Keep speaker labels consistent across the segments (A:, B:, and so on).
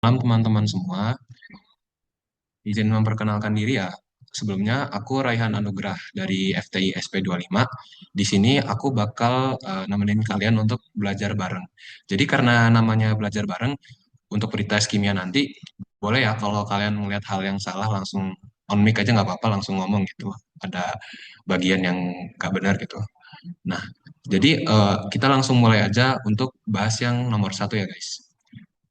A: Malam teman-teman semua, izin memperkenalkan diri ya. Sebelumnya aku Raihan Anugrah dari FTI SP25. Di sini aku bakal nemenin kalian untuk belajar bareng. Jadi karena namanya belajar bareng, untuk pretest kimia nanti, boleh ya kalau kalian melihat hal yang salah langsung on mic aja nggak apa-apa, langsung ngomong gitu. Ada bagian yang nggak benar gitu. Nah, jadi kita langsung mulai aja untuk bahas yang nomor satu ya guys.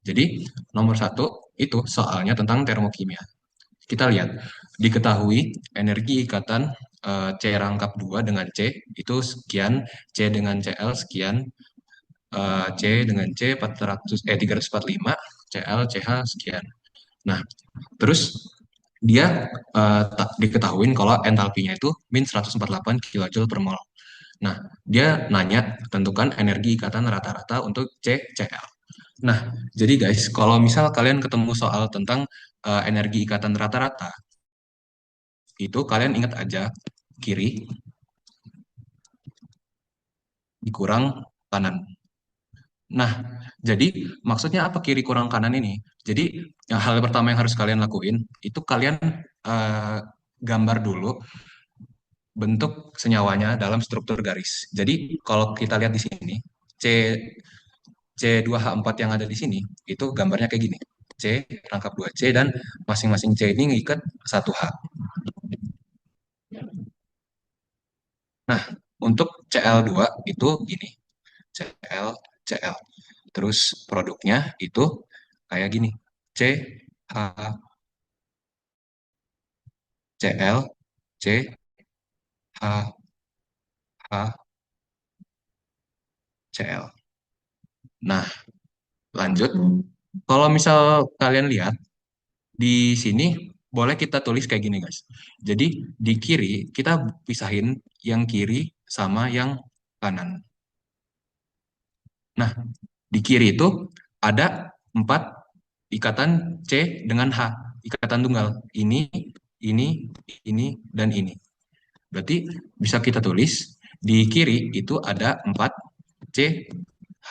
A: Jadi nomor satu itu soalnya tentang termokimia. Kita lihat, diketahui energi ikatan C rangkap 2 dengan C itu sekian, C dengan Cl sekian, C dengan C 345, Cl, Ch sekian. Nah, terus dia tak diketahui kalau entalpinya itu min 148 kJ per mol. Nah, dia nanya tentukan energi ikatan rata-rata untuk CCl. Nah, jadi guys, kalau misal kalian ketemu soal tentang energi ikatan rata-rata, itu kalian ingat aja kiri dikurang kanan. Nah, jadi maksudnya apa kiri kurang kanan ini? Jadi hal pertama yang harus kalian lakuin itu kalian eh, gambar dulu bentuk senyawanya dalam struktur garis. Jadi kalau kita lihat di sini C C2H4 yang ada di sini itu gambarnya kayak gini. C rangkap 2C dan masing-masing C ini ngikat 1H. Nah, untuk Cl2 itu gini. Cl, Cl. Terus produknya itu kayak gini. C, H, Cl, C, H, H, Cl. Nah, lanjut. Kalau misal kalian lihat di sini boleh kita tulis kayak gini, guys. Jadi di kiri kita pisahin yang kiri sama yang kanan. Nah, di kiri itu ada 4 ikatan C dengan H, ikatan tunggal. Ini, ini, dan ini. Berarti bisa kita tulis di kiri itu ada 4 C, H.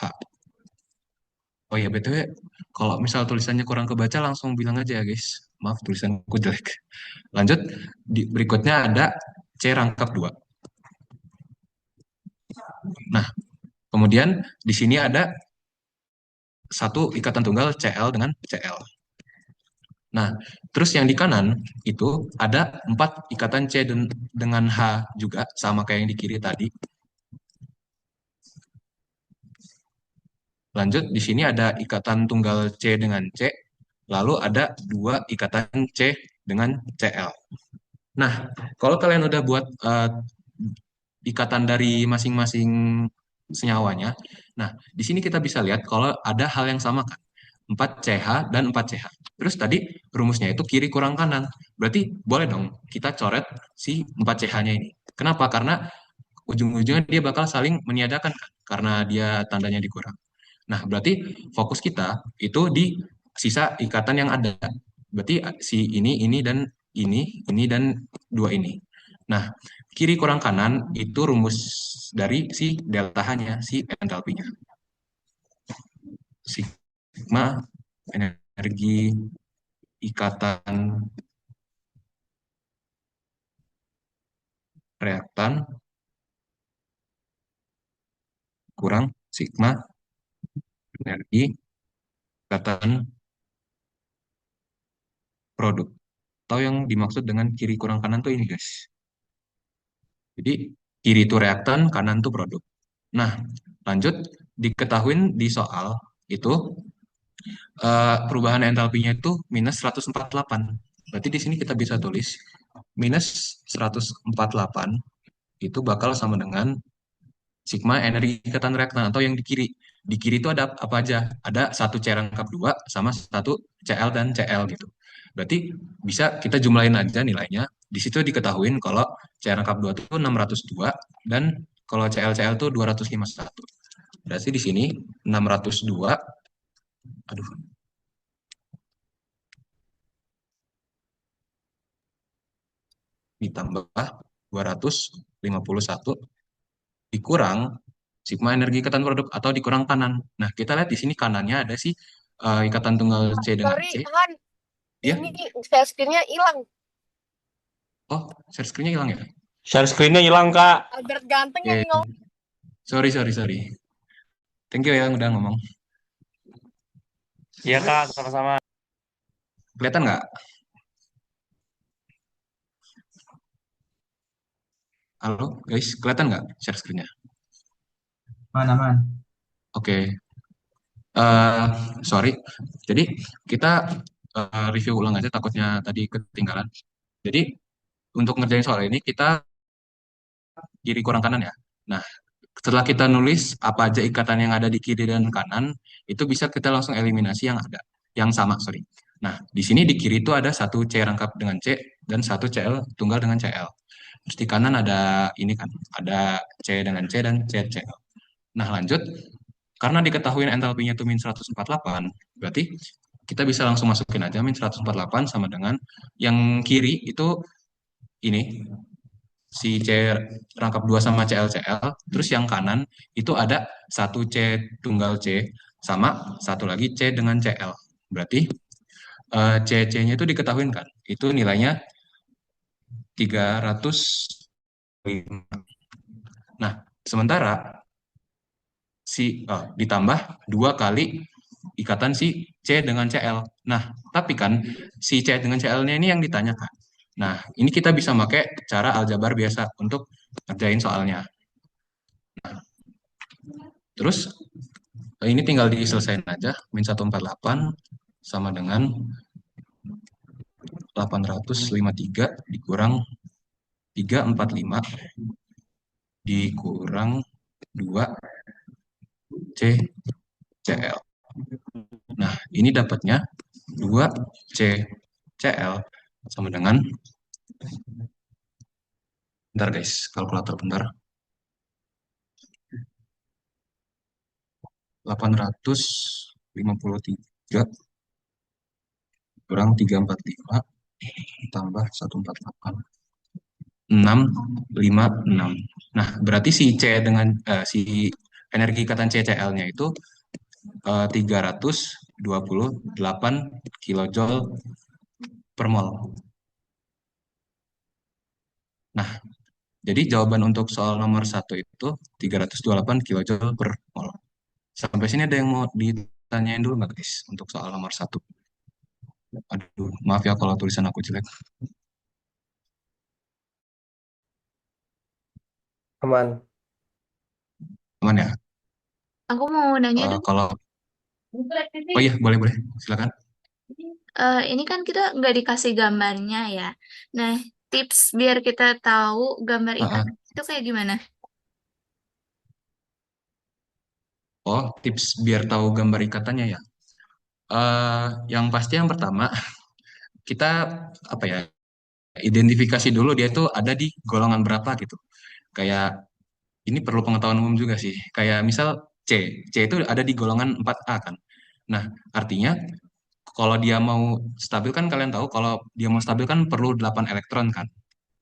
A: Oh ya, BTW, kalau misal tulisannya kurang kebaca langsung bilang aja ya, guys. Maaf, tulisanku jelek. Lanjut, berikutnya ada C rangkap 2. Nah, kemudian di sini ada satu ikatan tunggal Cl dengan Cl. Nah, terus yang di kanan itu ada 4 ikatan C dengan H juga, sama kayak yang di kiri tadi. Lanjut, di sini ada ikatan tunggal C dengan C, lalu ada 2 ikatan C dengan Cl. Nah, kalau kalian udah buat ikatan dari masing-masing senyawanya, nah, di sini kita bisa lihat kalau ada hal yang sama kan, 4CH dan 4CH. Terus tadi rumusnya itu kiri kurang kanan. Berarti boleh dong kita coret si 4CH-nya ini. Kenapa? Karena ujung-ujungnya dia bakal saling meniadakan kan, karena dia tandanya dikurang. Nah, berarti fokus kita itu di sisa ikatan yang ada. Berarti si ini, dan dua ini. Nah, kiri kurang kanan itu rumus dari si delta H-nya, si entalpinya. Sigma energi ikatan reaktan kurang sigma energi ikatan produk. Atau yang dimaksud dengan kiri kurang kanan tuh ini, guys. Jadi kiri itu reaktan, kanan itu produk. Nah, lanjut diketahuin di soal itu perubahan entalpinya itu minus 148. Berarti di sini kita bisa tulis minus 148 itu bakal sama dengan sigma energi ikatan reaktan atau yang di kiri. Di kiri itu ada apa aja? Ada satu C rangkap 2 sama satu Cl dan Cl gitu. Berarti bisa kita jumlahin aja nilainya. Di situ diketahuin kalau C rangkap 2 itu 602 dan kalau Cl itu 251. Berarti di sini 602, aduh, ditambah 251 dikurang sigma energi ikatan produk atau dikurang kanan. Nah, kita lihat di sini kanannya ada sih ikatan tunggal C dengan
B: Sorry,
A: C.
B: Han.
A: Ya,
B: Ini share screen-nya hilang.
A: oh, share screen-nya hilang ya?
C: Share screen-nya hilang, Kak.
B: Albert ganteng lagi
A: Oke,
B: ngomong.
A: sorry, sorry, sorry. Thank you ya udah ngomong.
C: Iya, Kak, sama-sama.
A: Kelihatan nggak? Halo, guys, kelihatan nggak share screen-nya?
C: Mana, man?
A: Oke, eh sorry. Jadi kita review ulang aja takutnya tadi ketinggalan. Jadi untuk ngerjain soal ini kita kiri kurang kanan ya. Nah, setelah kita nulis apa aja ikatan yang ada di kiri dan kanan, itu bisa kita langsung eliminasi yang ada, yang sama, sorry. Nah, di sini di kiri itu ada satu C rangkap dengan C dan satu CL tunggal dengan CL. Terus di kanan ada ini kan, ada C dengan C dan C CL. Nah, lanjut, karena diketahui entalpinya itu min 148, berarti kita bisa langsung masukin aja min 148 sama dengan yang kiri itu ini si C rangkap 2 sama CL. Terus yang kanan itu ada satu C tunggal C sama satu lagi C dengan CL. Berarti C-nya itu diketahui kan? Itu nilainya 305. Nah, sementara ditambah 2 kali ikatan si C dengan CL. Nah, tapi kan si C dengan CL-nya ini yang ditanyakan. Nah, ini kita bisa pakai cara aljabar biasa untuk ngerjain soalnya. Terus ini tinggal diselesaikan aja. Min 148 sama dengan 853 dikurang 345 dikurang 2 C CL. Nah, ini dapatnya 2 C CL sama dengan, bentar guys, kalkulator bentar. 853 kurang 345 tambah 148. 656. Nah, berarti si C dengan si energi ikatan CCl-nya itu 328 kilojoule per mol. Nah, jadi jawaban untuk soal nomor satu itu 328 kilojoule per mol. Sampai sini ada yang mau ditanyain dulu nggak guys untuk soal nomor satu? Aduh, maaf ya kalau tulisan aku jelek.
C: Aman.
A: Aman ya?
D: Aku mau nanya dong,
A: Kalau, oh iya boleh boleh, silakan.
D: ini kan kita nggak dikasih gambarnya ya. Nah, tips biar kita tahu gambar
A: Uh, uh.
D: ikan itu kayak gimana?
A: Oh, tips biar tahu gambar ikatannya ya. Yang pasti yang pertama kita apa ya, identifikasi dulu dia itu ada di golongan berapa gitu. Kayak ini perlu pengetahuan umum juga sih. Kayak misal C, C itu ada di golongan 4A kan. Nah, artinya kalau dia mau stabil kan kalian tahu kalau dia mau stabil kan perlu 8 elektron kan.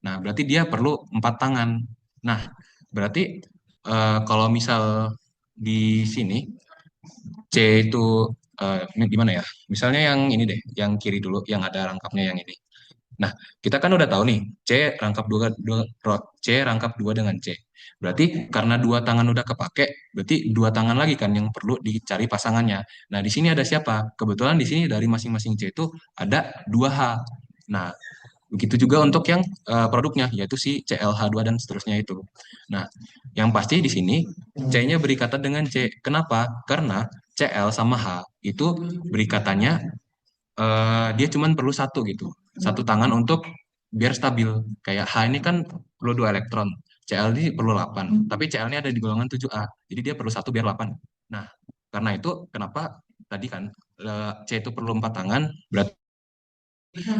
A: Nah, berarti dia perlu 4 tangan. Nah, berarti kalau misal di sini C itu ini gimana ya? Misalnya yang ini deh, yang kiri dulu, yang ada rangkapnya yang ini. Nah, kita kan udah tahu nih, C rangkap dua dengan C. Berarti karena dua tangan udah kepake, berarti dua tangan lagi kan yang perlu dicari pasangannya. Nah, di sini ada siapa? Kebetulan di sini dari masing-masing C itu ada dua H. Nah, begitu juga untuk yang produknya, yaitu si CLH2 dan seterusnya itu. Nah, yang pasti di sini C-nya berikatan dengan C. Kenapa? Karena CL sama H itu berikatannya dia cuman perlu satu gitu. Satu tangan untuk biar stabil. Kayak H ini kan perlu 2 elektron. CL ini perlu 8. Tapi CL ini ada di golongan 7A. Jadi dia perlu satu biar 8. Nah, karena itu kenapa tadi kan C itu perlu 4 tangan. Berarti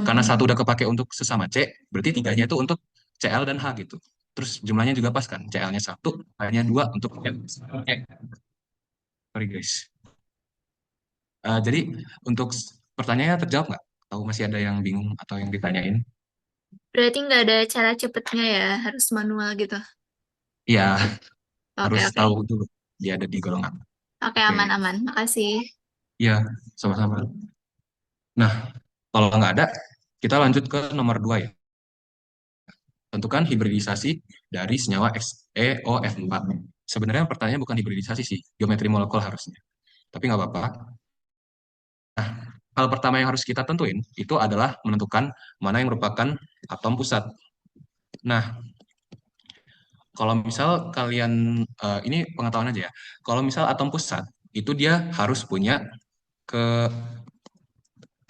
A: karena satu udah kepake untuk sesama C, berarti tiganya itu untuk CL dan H gitu. Terus jumlahnya juga pas kan. CL-nya satu, H-nya 2 untuk M. Sorry guys. Jadi untuk pertanyaannya terjawab nggak? Tahu masih ada yang bingung atau yang ditanyain?
D: Berarti nggak ada cara cepetnya ya, harus manual gitu.
A: Iya,
D: Oke,
A: harus
D: oke.
A: tahu dulu dia ada di golongan.
D: Oke,
A: Oke,
D: aman-aman. Makasih.
A: Iya, sama-sama. Nah, kalau nggak ada, kita lanjut ke nomor 2 ya. Tentukan hibridisasi dari senyawa XeOF4. Sebenarnya pertanyaannya bukan hibridisasi sih, geometri molekul harusnya. Tapi nggak apa-apa. Hal pertama yang harus kita tentuin itu adalah menentukan mana yang merupakan atom pusat. Nah, kalau misal kalian, ini pengetahuan aja ya, kalau misal atom pusat, itu dia harus punya ke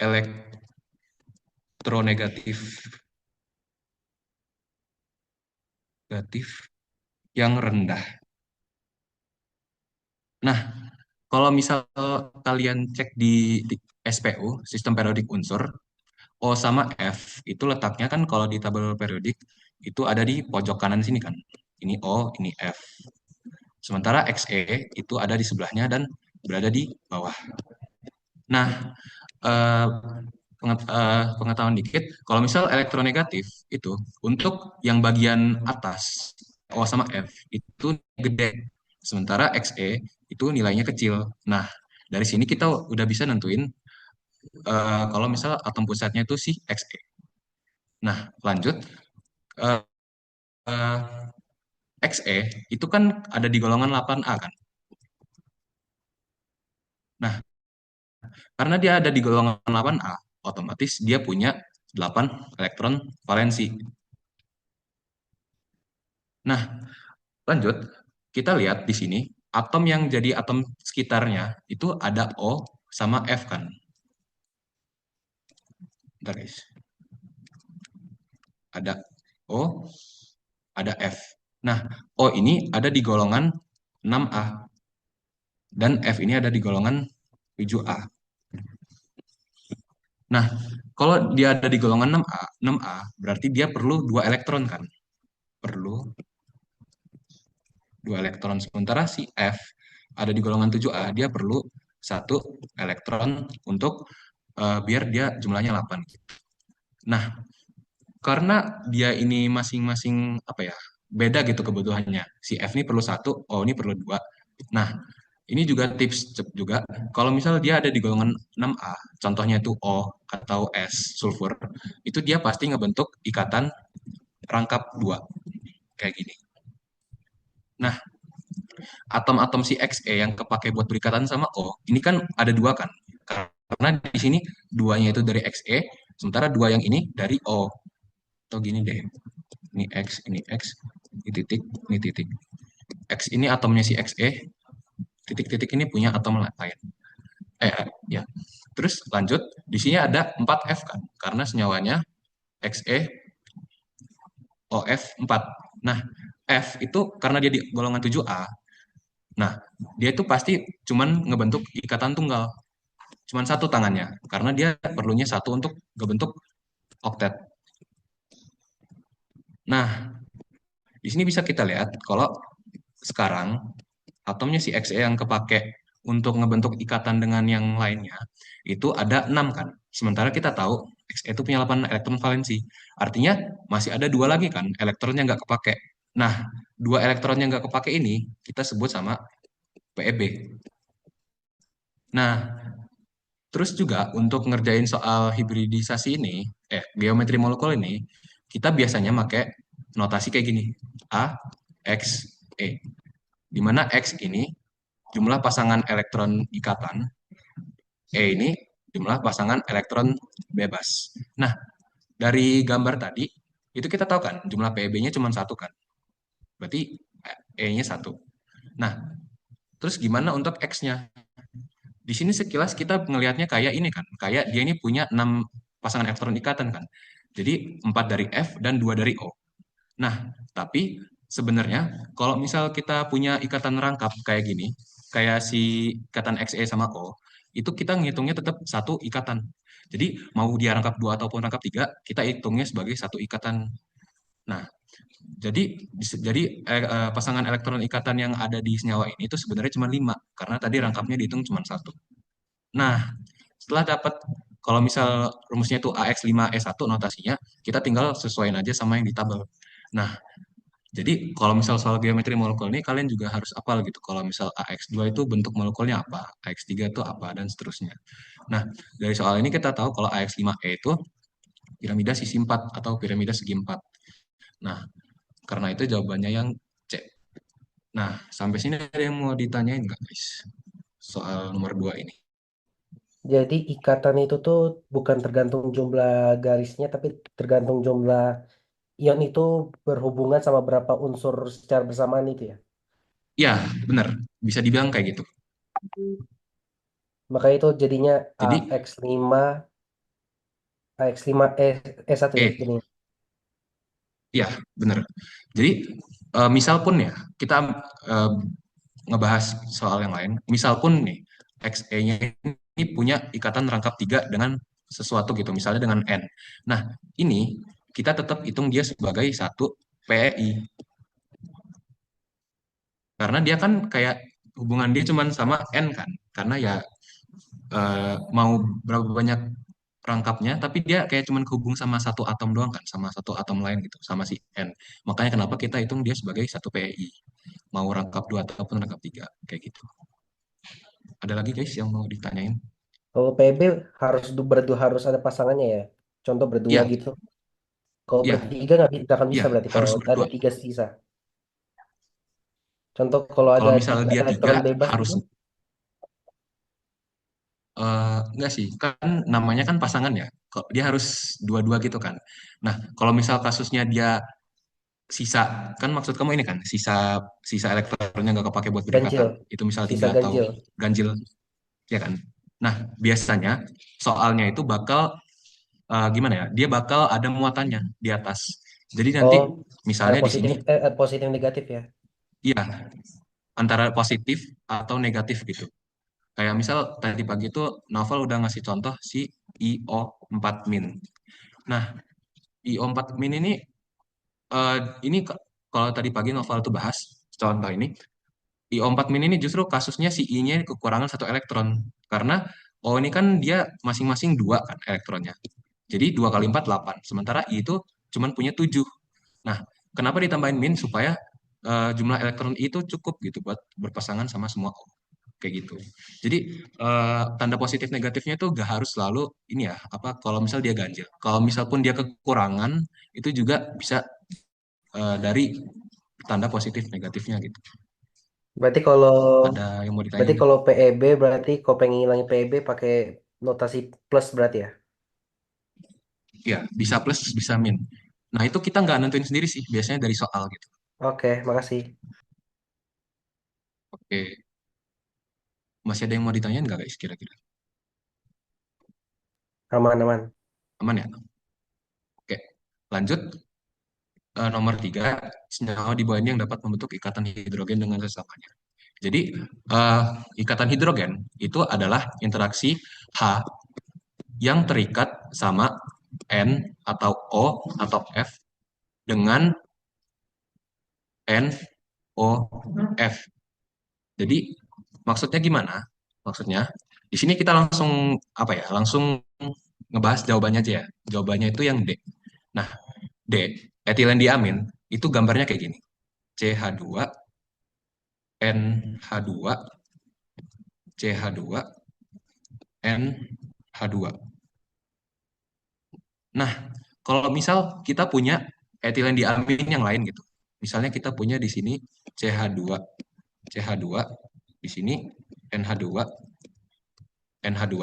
A: elektronegatif negatif yang rendah. Nah, kalau misal kalian cek di SPU, sistem periodik unsur, O sama F itu letaknya kan kalau di tabel periodik itu ada di pojok kanan sini kan. Ini O, ini F. Sementara Xe itu ada di sebelahnya dan berada di bawah. Nah, eh, pengetahuan dikit, kalau misal elektronegatif itu untuk yang bagian atas O sama F itu gede, sementara Xe itu nilainya kecil. Nah, dari sini kita udah bisa nentuin kalau misal atom pusatnya itu si Xe. Nah, lanjut. Eh, eh, Xe itu kan ada di golongan 8A kan. Nah, karena dia ada di golongan 8A, otomatis dia punya 8 elektron valensi. Nah, lanjut, kita lihat di sini, atom yang jadi atom sekitarnya itu ada O sama F kan. Bentar guys. Ada O, ada F. Nah, O ini ada di golongan 6A dan F ini ada di golongan 7A. Nah, kalau dia ada di golongan 6A berarti dia perlu 2 elektron kan? Perlu 2 elektron. Sementara si F ada di golongan 7A, dia perlu 1 elektron untuk biar dia jumlahnya 8. Nah, karena dia ini masing-masing apa ya, beda gitu kebutuhannya. Si F ini perlu 1, O ini perlu 2. Nah, ini juga tips juga, kalau misalnya dia ada di golongan 6A, contohnya itu O atau S, sulfur, itu dia pasti ngebentuk ikatan rangkap 2, kayak gini. Nah, atom-atom si Xe yang kepake buat berikatan sama O, ini kan ada 2 kan? Karena di sini duanya itu dari Xe, sementara 2 yang ini dari O. Atau gini deh, ini X, ini titik, ini titik. X ini atomnya si Xe, titik-titik ini punya atom lain. Ya. Terus lanjut, di sini ada 4F kan, karena senyawanya XeOF4. Nah, F itu karena dia di golongan 7A, nah, dia itu pasti cuman ngebentuk ikatan tunggal. Cuman satu tangannya, karena dia perlunya satu untuk ngebentuk oktet. Nah, di sini bisa kita lihat kalau sekarang atomnya si Xe yang kepake untuk ngebentuk ikatan dengan yang lainnya itu ada 6 kan. Sementara kita tahu Xe itu punya 8 elektron valensi. Artinya masih ada 2 lagi kan elektron yang nggak kepake. Nah, 2 elektron yang nggak kepake ini kita sebut sama PeB. Nah, terus juga untuk ngerjain soal hibridisasi ini, geometri molekul ini, kita biasanya pakai notasi kayak gini. A, X, E. Di mana X ini jumlah pasangan elektron ikatan, E ini jumlah pasangan elektron bebas. Nah, dari gambar tadi, itu kita tahu kan, jumlah PeB-nya cuma satu kan. Berarti E-nya satu. Nah, terus gimana untuk X-nya? Di sini sekilas kita ngelihatnya kayak ini kan, kayak dia ini punya 6 pasangan elektron ikatan kan. Jadi 4 dari F dan 2 dari O. Nah, tapi sebenarnya kalau misal kita punya ikatan rangkap kayak gini, kayak si ikatan Xe sama O, itu kita ngitungnya tetap satu ikatan. Jadi mau dia rangkap 2 ataupun rangkap 3, kita hitungnya sebagai satu ikatan. Nah, jadi pasangan elektron ikatan yang ada di senyawa ini itu sebenarnya cuma 5 karena tadi rangkapnya dihitung cuma satu. Nah, setelah dapat kalau misal rumusnya itu AX5E1 notasinya, kita tinggal sesuaiin aja sama yang di tabel. Nah, Jadi kalau misal soal geometri molekul ini kalian juga harus hafal gitu. Kalau misal AX2 itu bentuk molekulnya apa, AX3 itu apa, dan seterusnya. Nah, dari soal ini kita tahu kalau AX5E itu piramida sisi 4 atau piramida segi 4. Nah, karena itu jawabannya yang C. Nah, sampai sini ada yang mau ditanyain nggak guys? Soal nomor 2 ini.
C: Jadi ikatan itu tuh bukan tergantung jumlah garisnya, tapi tergantung jumlah ion itu berhubungan sama berapa unsur secara bersamaan itu ya.
A: Ya, benar. Bisa dibilang kayak gitu.
C: Makanya itu jadinya
A: Jadi,
C: AX5, AX5 E1 ya
A: E.
C: jadinya.
A: Ya, benar. Jadi, misal pun ya, kita eh, ngebahas soal yang lain. Misal pun nih, XE-nya ini punya ikatan rangkap 3 dengan sesuatu gitu, misalnya dengan N. Nah, ini kita tetap hitung dia sebagai satu PEI. Karena dia kan kayak hubungan dia cuman sama N kan. Karena ya mau berapa banyak rangkapnya, tapi dia kayak cuman kehubung sama satu atom doang kan, sama satu atom lain gitu, sama si N. Makanya kenapa kita hitung dia sebagai satu PEI. Mau rangkap 2 ataupun rangkap 3 kayak gitu. Ada lagi guys yang mau ditanyain?
C: Kalau PB harus harus ada pasangannya ya. Contoh berdua
A: Iya,
C: gitu. Kalau
A: iya,
C: bertiga nggak akan bisa
A: iya,
C: berarti kalau
A: harus
C: ada
A: berdua.
C: tiga sisa. Contoh kalau
A: Kalau
C: ada
A: misal dia tiga,
C: elektron bebas
A: harus
C: gitu.
A: enggak sih, kan namanya kan pasangan ya. Kok dia harus dua-dua gitu kan. Nah, kalau misal kasusnya dia sisa, kan maksud kamu ini kan, sisa sisa elektronnya nggak kepake buat
C: Ganjil.
A: berdekatan. Itu misal
C: Sisa
A: tiga atau
C: ganjil.
A: ganjil, ya kan. Nah, biasanya soalnya itu bakal gimana ya? Dia bakal ada muatannya di atas. Jadi nanti
C: Oh, ada
A: misalnya di sini,
C: positif positif negatif ya.
A: ya antara positif atau negatif gitu. Kayak misal tadi pagi itu Novel udah ngasih contoh si IO4 min. Nah, IO4 min eh, ini kalau tadi pagi Novel tuh bahas contoh ini, IO4 min ini justru kasusnya si I-nya kekurangan satu elektron. Karena O ini kan dia masing-masing dua kan elektronnya. Jadi 2 kali 4 8. Sementara I itu cuman punya 7. Nah, kenapa ditambahin min supaya jumlah elektron I itu cukup gitu buat berpasangan sama semua O. Kayak gitu. Jadi tanda positif negatifnya itu gak harus selalu ini ya, apa kalau misal dia ganjil. Kalau misal pun dia kekurangan itu juga bisa dari tanda positif negatifnya gitu.
C: Berarti kalau
A: Ada yang mau
C: berarti
A: ditanyain?
C: kalau PEB berarti kalau pengen ngilangin PEB pakai notasi plus berarti ya.
A: Ya, bisa plus, bisa min. Nah, itu kita nggak nentuin sendiri sih, biasanya dari soal gitu.
C: Oke, makasih.
A: Oke, masih ada yang mau ditanyain nggak guys kira-kira?
C: Aman, aman.
A: Aman ya? Oke, lanjut. Nomor 3, senyawa di bawah ini yang dapat membentuk ikatan hidrogen dengan sesamanya. Jadi, eh, ikatan hidrogen itu adalah interaksi H yang terikat sama N atau O atau F dengan NOF. Jadi, maksudnya gimana? Maksudnya, di sini kita langsung apa ya? Langsung ngebahas jawabannya aja ya. Jawabannya itu yang D. Nah, D, etilen diamin itu gambarnya kayak gini. CH2, NH2, CH2, NH2. Nah, kalau misal kita punya etilen diamin yang lain gitu. Misalnya kita punya di sini CH2, CH2, di sini NH2, NH2.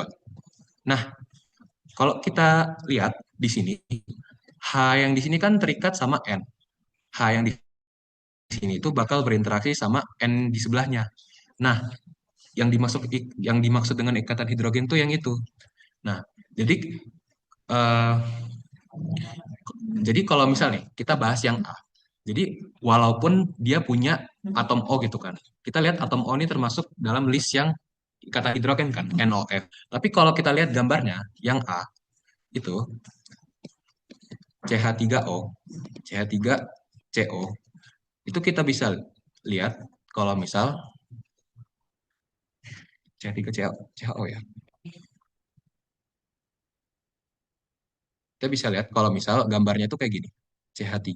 A: Nah, kalau kita lihat di sini, H yang di sini kan terikat sama N. H yang di sini itu bakal berinteraksi sama N di sebelahnya. Nah, yang dimaksud dengan ikatan hidrogen tuh yang itu. Nah, jadi eh, jadi kalau misal nih kita bahas yang A. Jadi walaupun dia punya atom O gitu kan. Kita lihat atom O ini termasuk dalam list yang ikatan hidrogen kan, NOF. Tapi kalau kita lihat gambarnya yang A itu CH3O, CH3CO, itu kita bisa lihat kalau misal CH3CHO ya. Kita bisa lihat kalau misal gambarnya itu kayak gini. CH3,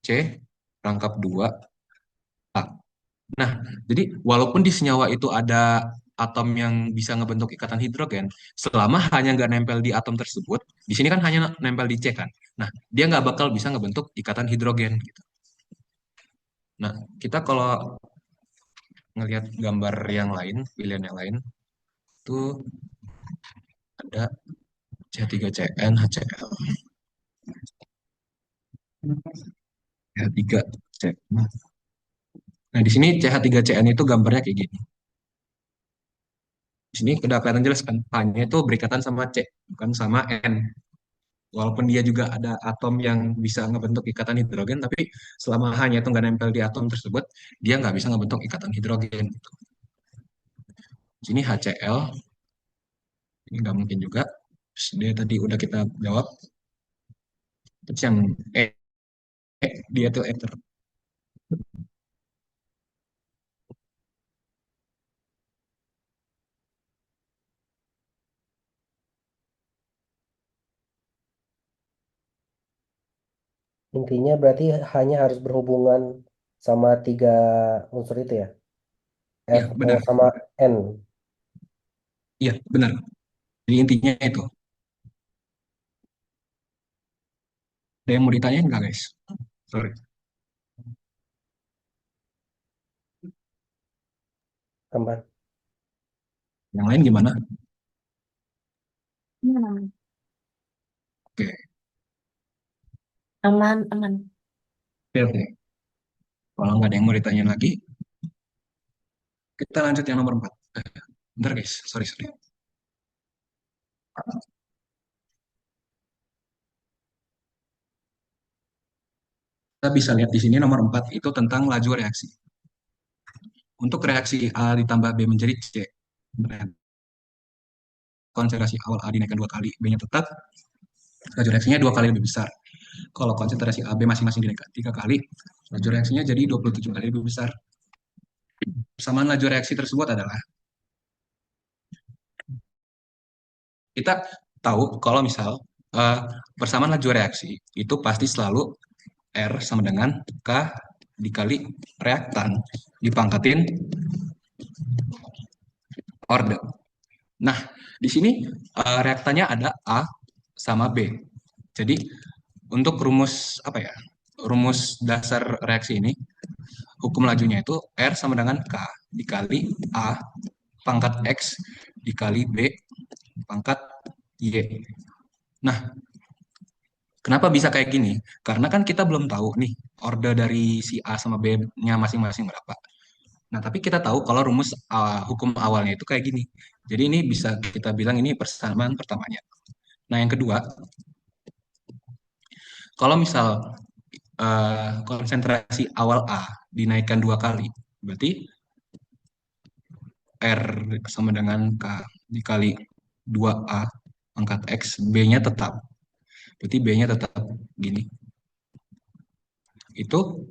A: C, rangkap 2A. Nah, jadi walaupun di senyawa itu ada atom yang bisa ngebentuk ikatan hidrogen, selama hanya nggak nempel di atom tersebut, di sini kan hanya nempel di C kan. Nah, dia nggak bakal bisa ngebentuk ikatan hidrogen gitu. Nah, kita kalau ngelihat gambar yang lain, pilihan yang lain, itu ada C3CN, HCl, CH3C. Nah, di sini CH3CN itu gambarnya kayak gini. Di sini udah kelihatan jelas kan, hanya itu berikatan sama C, bukan sama N. Walaupun dia juga ada atom yang bisa ngebentuk ikatan hidrogen, tapi selama hanya itu nggak nempel di atom tersebut, dia nggak bisa ngebentuk ikatan hidrogen. Sini HCl, ini nggak mungkin juga. Terus dia tadi udah kita jawab. Terus yang dia tuh ether.
C: Intinya berarti hanya harus berhubungan sama tiga unsur itu ya.
A: Iya,
C: F, O,
A: benar.
C: sama N.
A: Iya, benar. Jadi intinya itu. Ada yang mau ditanyain nggak, guys? Sorry.
C: Tambah.
A: Yang lain gimana?
D: Hmm.
A: Oke,
B: Aman, aman.
A: oke, oke. Kalau nggak ada yang mau ditanyain lagi, kita lanjut yang nomor 4. Bentar, guys. Sorry, sorry. Kita bisa lihat di sini nomor 4 itu tentang laju reaksi. Untuk reaksi A ditambah B menjadi C, konsentrasi awal A dinaikkan 2 kali, B-nya tetap, laju reaksinya 2 kali lebih besar. Kalau konsentrasi AB masing-masing dinaikkan 3 kali, laju reaksinya jadi 27 kali lebih besar. Persamaan laju reaksi tersebut adalah, kita tahu kalau misal persamaan laju reaksi itu pasti selalu R sama dengan K dikali reaktan dipangkatin orde. Nah, di sini reaktannya ada A sama B. Jadi untuk rumus apa ya? Rumus dasar reaksi ini, hukum lajunya itu R sama dengan K dikali A pangkat X dikali B pangkat Y. Nah, kenapa bisa kayak gini? Karena kan kita belum tahu nih orde dari si A sama B-nya masing-masing berapa. Nah, tapi kita tahu kalau rumus hukum awalnya itu kayak gini. Jadi ini bisa kita bilang ini persamaan pertamanya. Nah, yang kedua, kalau misal konsentrasi awal A dinaikkan 2 kali, berarti R sama dengan K dikali 2A pangkat X, B-nya tetap. Berarti B-nya tetap gini. Itu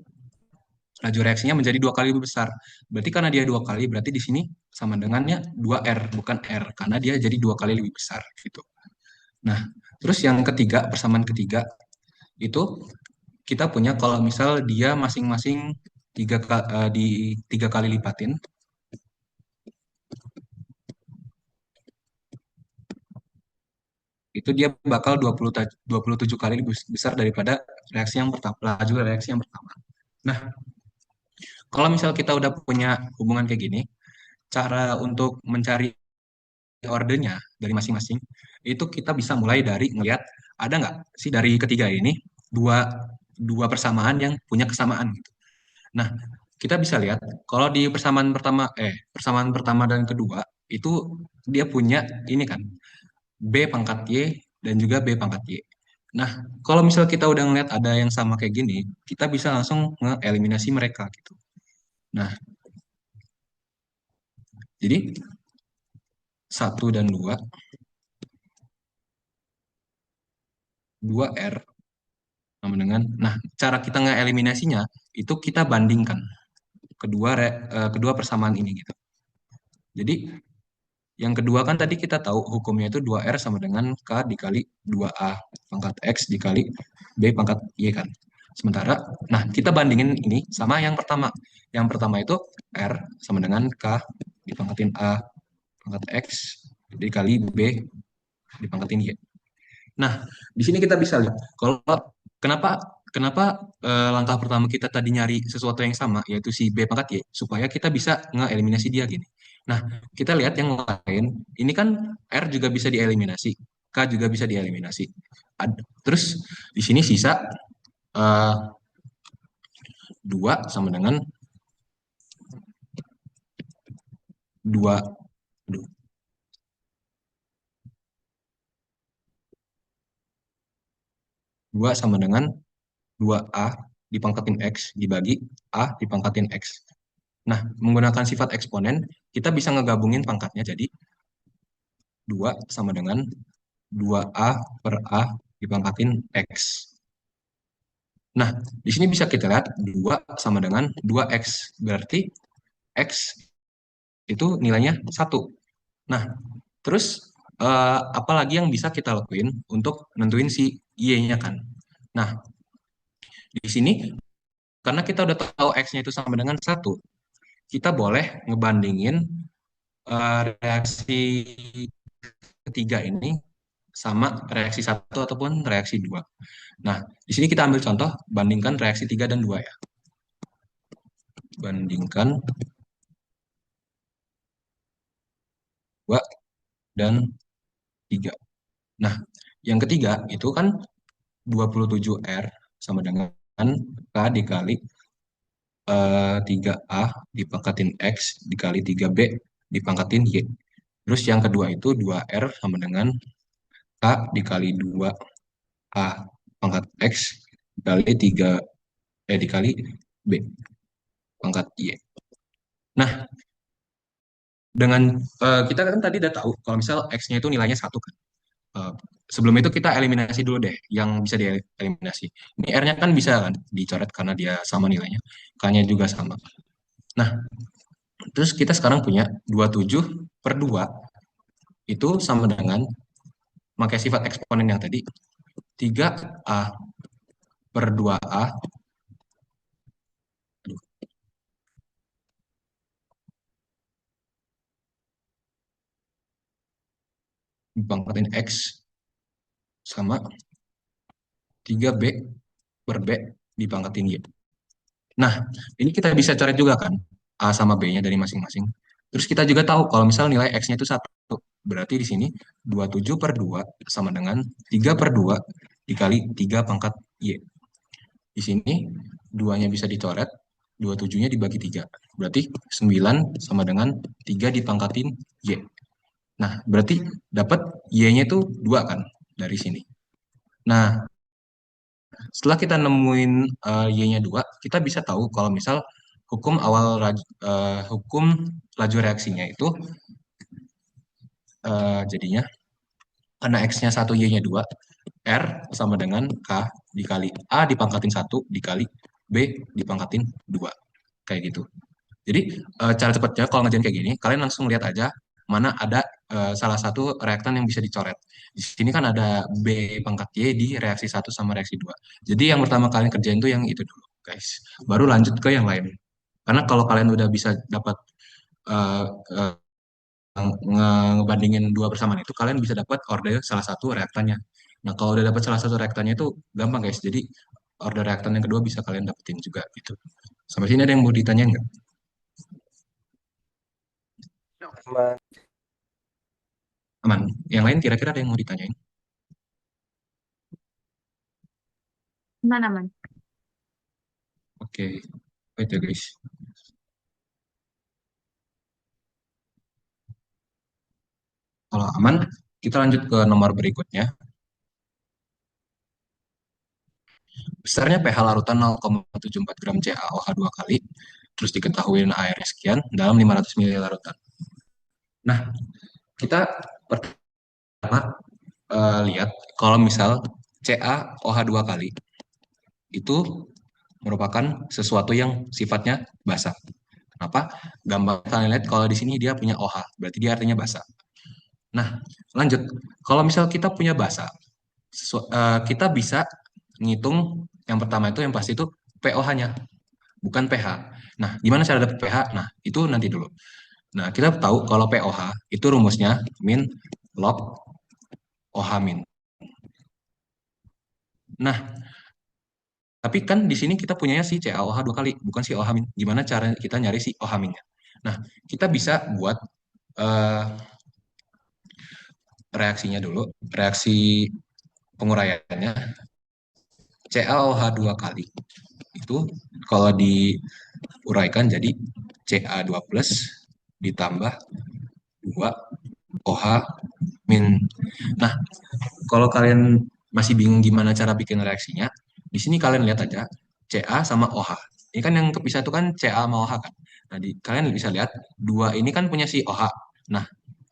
A: laju reaksinya menjadi 2 kali lebih besar. Berarti karena dia 2 kali, berarti di sini sama dengannya 2R, bukan R. Karena dia jadi 2 kali lebih besar. Gitu. Nah, terus yang ketiga, persamaan ketiga, itu kita punya kalau misal dia masing-masing di 3 kali lipatin, itu dia bakal 27 kali lebih besar daripada reaksi yang pertama, laju reaksi yang pertama. Nah, kalau misal kita udah punya hubungan kayak gini, cara untuk mencari ordernya dari masing-masing, itu kita bisa mulai dari ngelihat ada nggak sih dari ketiga ini dua dua persamaan yang punya kesamaan gitu. Nah, kita bisa lihat kalau di persamaan pertama dan kedua itu dia punya ini kan B pangkat Y dan juga B pangkat Y. Nah, kalau misal kita udah ngeliat ada yang sama kayak gini, kita bisa langsung ngeeliminasi mereka gitu. Nah, jadi 1 dan 2, 2R sama dengan, nah cara kita ngeeliminasinya itu kita bandingkan kedua persamaan ini gitu. Jadi yang kedua kan tadi kita tahu hukumnya itu 2R sama dengan K dikali 2A pangkat X dikali B pangkat Y kan. Sementara, nah kita bandingin ini sama yang pertama. Yang pertama itu R sama dengan K dipangkatin A pangkat X dikali B dipangkatin Y. Nah, di sini kita bisa lihat kalau kenapa kenapa langkah pertama kita tadi nyari sesuatu yang sama yaitu si B pangkat Y supaya kita bisa ngeeliminasi dia gini. Nah, kita lihat yang lain. Ini kan R juga bisa dieliminasi, K juga bisa dieliminasi. Terus di sini sisa 2 sama dengan 2 aduh, 2 sama dengan 2A dipangkatin X dibagi A dipangkatin X. Nah, menggunakan sifat eksponen, kita bisa ngegabungin pangkatnya jadi 2 sama dengan 2A per A dipangkatin X. Nah, di sini bisa kita lihat 2 sama dengan 2X. Berarti X itu nilainya 1. Nah, terus apalagi yang bisa kita lakuin untuk nentuin si Y-nya kan. Nah, di sini karena kita udah tahu X-nya itu sama dengan 1, kita boleh ngebandingin reaksi ketiga ini sama reaksi satu ataupun reaksi dua. Nah, di sini kita ambil contoh, bandingkan reaksi 3 dan 2 ya. Bandingkan 2 dan 3. Nah, yang ketiga itu kan 27R sama dengan K dikali 3A dipangkatin X dikali 3B dipangkatin Y. Terus yang kedua itu 2R sama dengan K dikali 2A pangkat X dikali 3 dikali B pangkat Y. Nah, dengan kita kan tadi udah tahu kalau misal X-nya itu nilainya 1 kan. Eh, Sebelum itu kita eliminasi dulu deh yang bisa dieliminasi. Ini R-nya kan bisa kan dicoret karena dia sama nilainya. K-nya juga sama. Nah, terus kita sekarang punya 27 per 2 itu sama dengan pakai sifat eksponen yang tadi 3A per 2A dipangkatin X sama 3B per B dipangkatin Y. Nah, ini kita bisa coret juga kan A sama B-nya dari masing-masing. Terus kita juga tahu kalau misal nilai X-nya itu 1. Berarti di sini 27 per 2 sama dengan 3 per 2 dikali 3 pangkat Y. Di sini 2-nya bisa dicoret, 27-nya dibagi 3. Berarti 9 sama dengan 3 dipangkatin Y. Nah, berarti dapat Y-nya itu 2 kan dari sini. Nah, setelah kita nemuin Y-nya 2, kita bisa tahu kalau misal hukum laju reaksinya itu jadinya karena X-nya 1, Y-nya 2, R sama dengan K dikali A dipangkatin 1 dikali B dipangkatin 2. Kayak gitu. Jadi cara cepatnya kalau ngerjain kayak gini, kalian langsung lihat aja mana ada salah satu reaktan yang bisa dicoret. Di sini kan ada B pangkat Y di reaksi satu sama reaksi 2. Jadi yang pertama kalian kerjain tuh yang itu dulu, guys. Baru lanjut ke yang lain. Karena kalau kalian udah bisa dapat eh, eh, ngebandingin dua persamaan itu, kalian bisa dapat order salah satu reaktannya. Nah, kalau udah dapat salah satu reaktannya itu gampang, guys. Jadi order reaktan yang kedua bisa kalian dapetin juga gitu. Sampai sini ada yang mau ditanyain nggak?
C: Aman.
A: Aman. Yang lain kira-kira ada yang mau ditanyain?
D: Mana, Man?
A: Oke, baik ya guys. Kalau aman, kita lanjut ke nomor berikutnya. Besarnya pH larutan 0,74 gram CaOH 2 kali, terus diketahui airnya sekian dalam 500 ml larutan. Nah, kita pertama lihat kalau misal CaOH 2 kali itu merupakan sesuatu yang sifatnya basa. Kenapa? Gambar kalian lihat kalau di sini dia punya OH, berarti dia artinya basa. Nah, lanjut. Kalau misal kita punya basa, kita bisa ngitung Yang pertama itu yang pasti itu pOH-nya, bukan pH. Nah, gimana cara dapet pH? Nah, itu nanti dulu. Nah, kita tahu kalau pOH itu rumusnya min log OH min. Nah, tapi kan di sini kita punyanya si CaOH dua kali, bukan si OH min. Gimana cara kita nyari si OH minnya? Nah, kita bisa buat eh, reaksinya dulu, reaksi penguraiannya CaOH dua kali. Itu kalau diuraikan jadi Ca2 plus ditambah 2 OH min. Nah, kalau kalian masih bingung gimana cara bikin reaksinya, di sini kalian lihat aja Ca sama OH. Ini kan yang kepisah itu kan Ca sama OH kan. Nah, kalian bisa lihat dua ini kan punya si OH. Nah,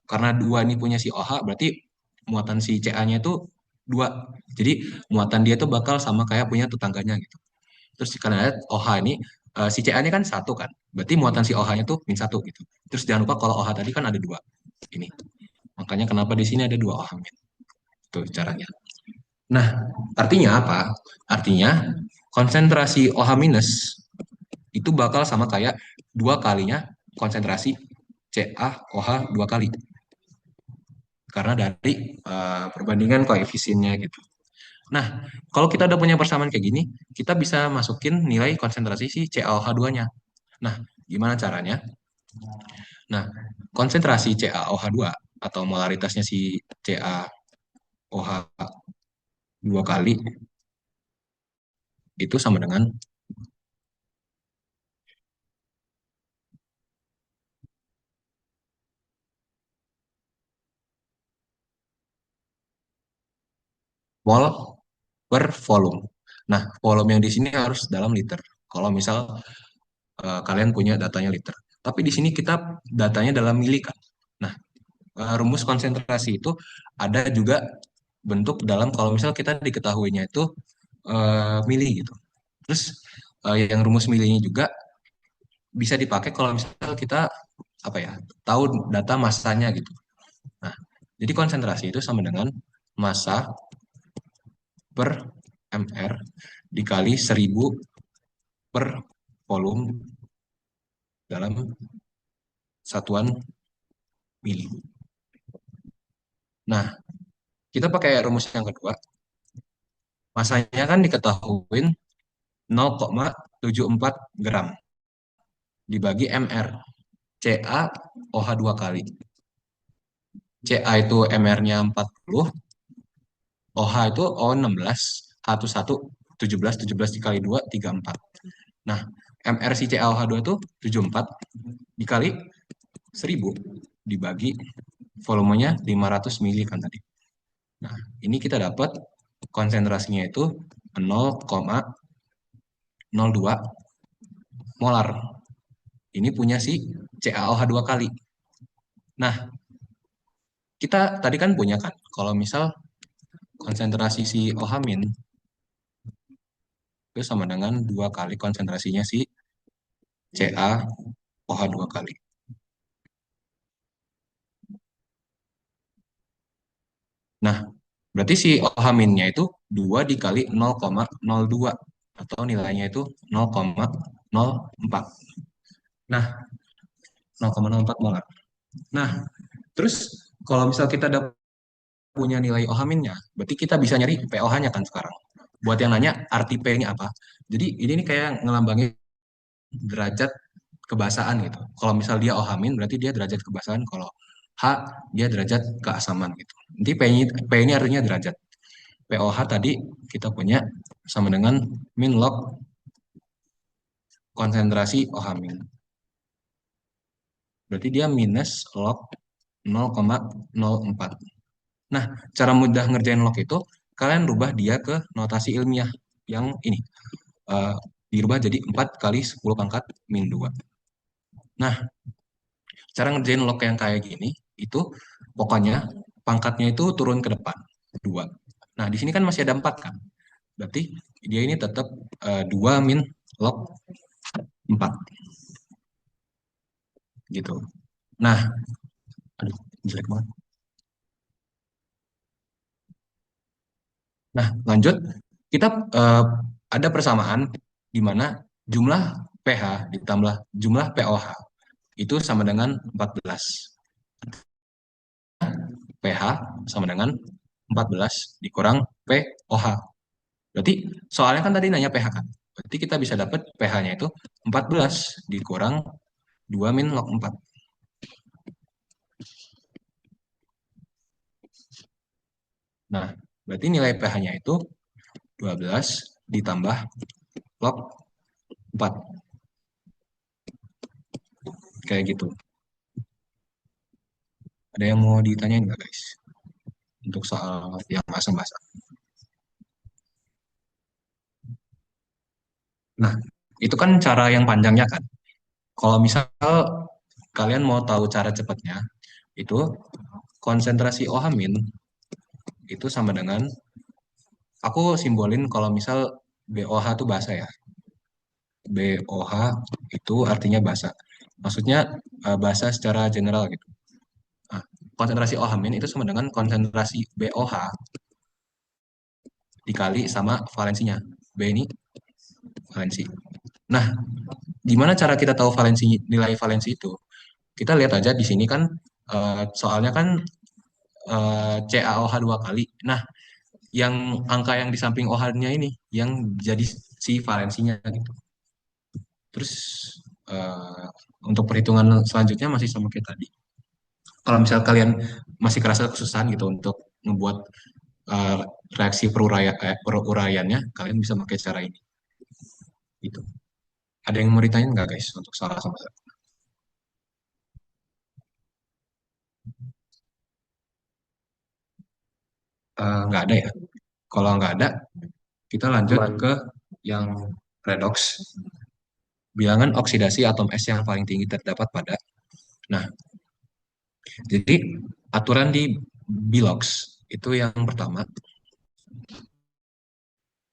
A: karena dua ini punya si OH, berarti muatan si Ca-nya itu dua. Jadi muatan dia tuh bakal sama kayak punya tetangganya gitu. Terus kalian lihat OH ini si Ca-nya kan satu kan. Berarti muatan si OH-nya tuh min satu gitu. Terus jangan lupa kalau OH tadi kan ada dua. Ini. Makanya kenapa di sini ada dua OH min. Itu caranya. Nah, artinya apa? Artinya konsentrasi OH minus itu bakal sama kayak dua kalinya konsentrasi CaOH dua kali. Karena dari perbandingan koefisiennya gitu. Nah, kalau kita udah punya persamaan kayak gini, kita bisa masukin nilai konsentrasi si CaOH2-nya. Nah, gimana caranya? Nah, konsentrasi CaOH2 atau molaritasnya si CaOH dua kali itu sama dengan mol per volume. Nah, volume yang di sini harus dalam liter. Kalau misal kalian punya datanya liter. Tapi di sini kita datanya dalam mili kan. Nah, rumus konsentrasi itu ada juga bentuk dalam kalau misal kita diketahuinya itu mili gitu. Terus yang rumus milinya juga bisa dipakai kalau misal kita apa ya tahu data massanya gitu. Nah, jadi konsentrasi itu sama dengan massa per mr dikali 1000 per volume dalam satuan mili. Nah, kita pakai rumus yang kedua. Masanya kan diketahui 0,74 gram dibagi mr. Ca OH 2 kali. Ca itu mr-nya 40, OH itu O 16, H1 17, 17 dikali 2, 34. Nah, mr si CaOH2 itu 74 dikali 1000 dibagi volumenya 500 mili kan tadi. Nah, ini kita dapat konsentrasinya itu 0,02 molar. Ini punya si CaOH 2 kali. Nah, kita tadi kan punya kan, kalau misal konsentrasi si OH min itu sama dengan 2 kali konsentrasinya si CaOH 2 kali. Nah, berarti si OH minnya itu 2 dikali 0,02 atau nilainya itu 0,04. Nah, 0,04 molar. Nah, terus kalau misal kita ada punya nilai OH minnya, berarti kita bisa nyari pOH-nya kan sekarang. Buat yang nanya arti P ini apa? Jadi ini nih kayak ngelambangin derajat kebasaan gitu. Kalau misal dia OH min berarti dia derajat kebasaan, kalau H dia derajat keasaman gitu. Nanti P ini artinya derajat. pOH tadi kita punya sama dengan min log konsentrasi OH min. Berarti dia minus log 0,04. Nah, cara mudah ngerjain log itu, kalian rubah dia ke notasi ilmiah yang ini. Eh, dirubah jadi 4 kali 10 pangkat min 2. Nah, cara ngerjain log yang kayak gini, itu pokoknya pangkatnya itu turun ke depan, 2. Nah, di sini kan masih ada 4 kan. Berarti dia ini tetap 2 min log 4. Gitu. Nah, aduh, jelek banget. Nah, lanjut. Kita ada persamaan di mana jumlah pH ditambah jumlah pOH itu sama dengan 14. pH sama dengan 14 dikurang pOH. Berarti soalnya kan tadi nanya pH kan. Berarti kita bisa dapat pH-nya itu 14 dikurang 2 min log 4. Nah, berarti nilai pH-nya itu 12 ditambah log 4. Kayak gitu. Ada yang mau ditanyain nggak guys? Untuk soal yang asam-asam. Nah, itu kan cara yang panjangnya kan. Kalau misal kalian mau tahu cara cepatnya, itu konsentrasi OH min itu sama dengan, aku simbolin kalau misal BOH itu basa ya. BOH itu artinya basa. Maksudnya basa secara general gitu. Nah, konsentrasi OH min itu sama dengan konsentrasi BOH dikali sama valensinya. B ini valensi. Nah, gimana cara kita tahu valensi nilai valensi itu? Kita lihat aja di sini kan soalnya kan CaOH 2 kali. Nah, yang angka yang di samping OH-nya ini yang jadi si valensinya gitu. Terus eh, untuk perhitungan selanjutnya masih sama kayak tadi. Kalau misal kalian masih kerasa kesusahan gitu untuk membuat eh, reaksi peruraiannya, kalian bisa pakai cara ini. Gitu. Ada yang mau ditanya nggak guys untuk salah sama saya? Nggak ada ya. Kalau nggak ada, kita lanjut
C: Aman.
A: ke yang redox. Bilangan oksidasi atom es yang paling tinggi terdapat pada. Nah, jadi aturan di Bilox itu yang pertama,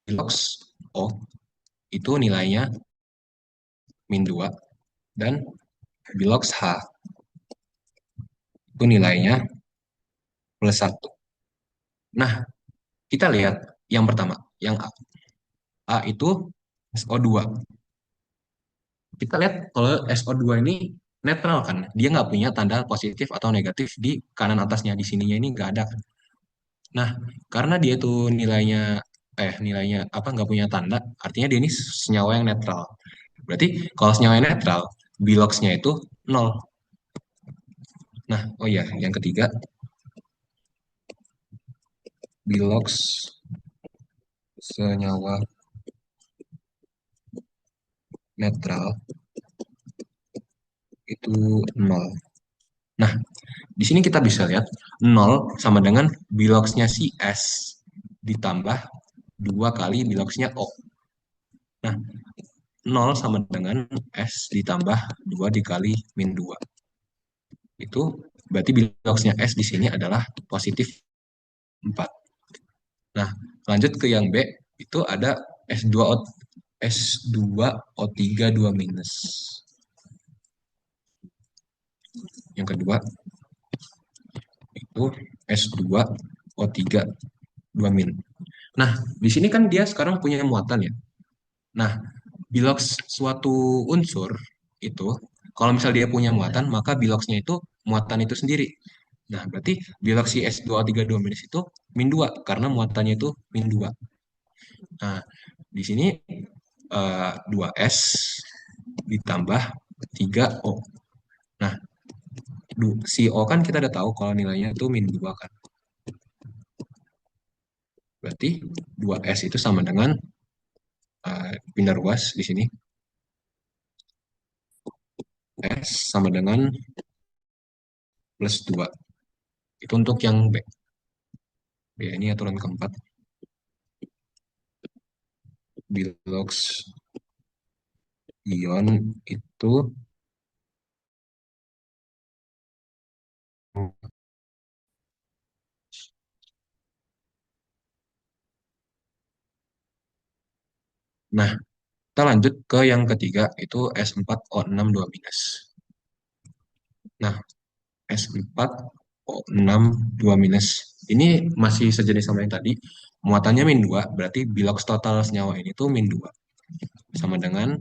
A: Bilox O itu nilainya min 2 dan Bilox H itu nilainya plus 1. Nah, kita lihat yang pertama, yang A. A itu SO2. Kita lihat kalau SO2 ini netral kan, dia nggak punya tanda positif atau negatif di kanan atasnya, di sininya ini nggak ada kan. Nah, karena dia itu nilainya apa nggak punya tanda, artinya dia ini senyawa yang netral. Berarti kalau senyawa yang netral, biloxnya itu nol. Nah, oh iya, yang ketiga, bilox senyawa netral itu nol. Nah, di sini kita bisa lihat nol sama dengan biloxnya si S ditambah 2 kali biloxnya O. Nah, nol sama dengan S ditambah 2 dikali min 2. Itu berarti biloxnya S di sini adalah positif 4. Nah, lanjut ke yang B, itu ada S2O, S2O3 2 minus. Yang kedua, itu S2O3 2 min. Nah, di sini kan dia sekarang punya muatan ya. Nah, bilox suatu unsur itu, kalau misal dia punya muatan, maka biloxnya itu muatan itu sendiri. Nah, berarti bilox si S2O3 2 minus itu min 2, karena muatannya itu min 2. Nah, di sini 2S ditambah 3O. Nah, si O kan kita udah tahu kalau nilainya itu min 2 kan. Berarti 2S itu sama dengan pindah ruas di sini. S sama dengan plus 2. Itu untuk yang B. B ini aturan keempat. Bilox ion itu nah, kita lanjut ke yang ketiga, itu S4O6 2 minus. Nah, S4O6 2 minus. Ini masih sejenis sama yang tadi. Muatannya min 2, berarti bilox total senyawa ini tuh min 2. Sama dengan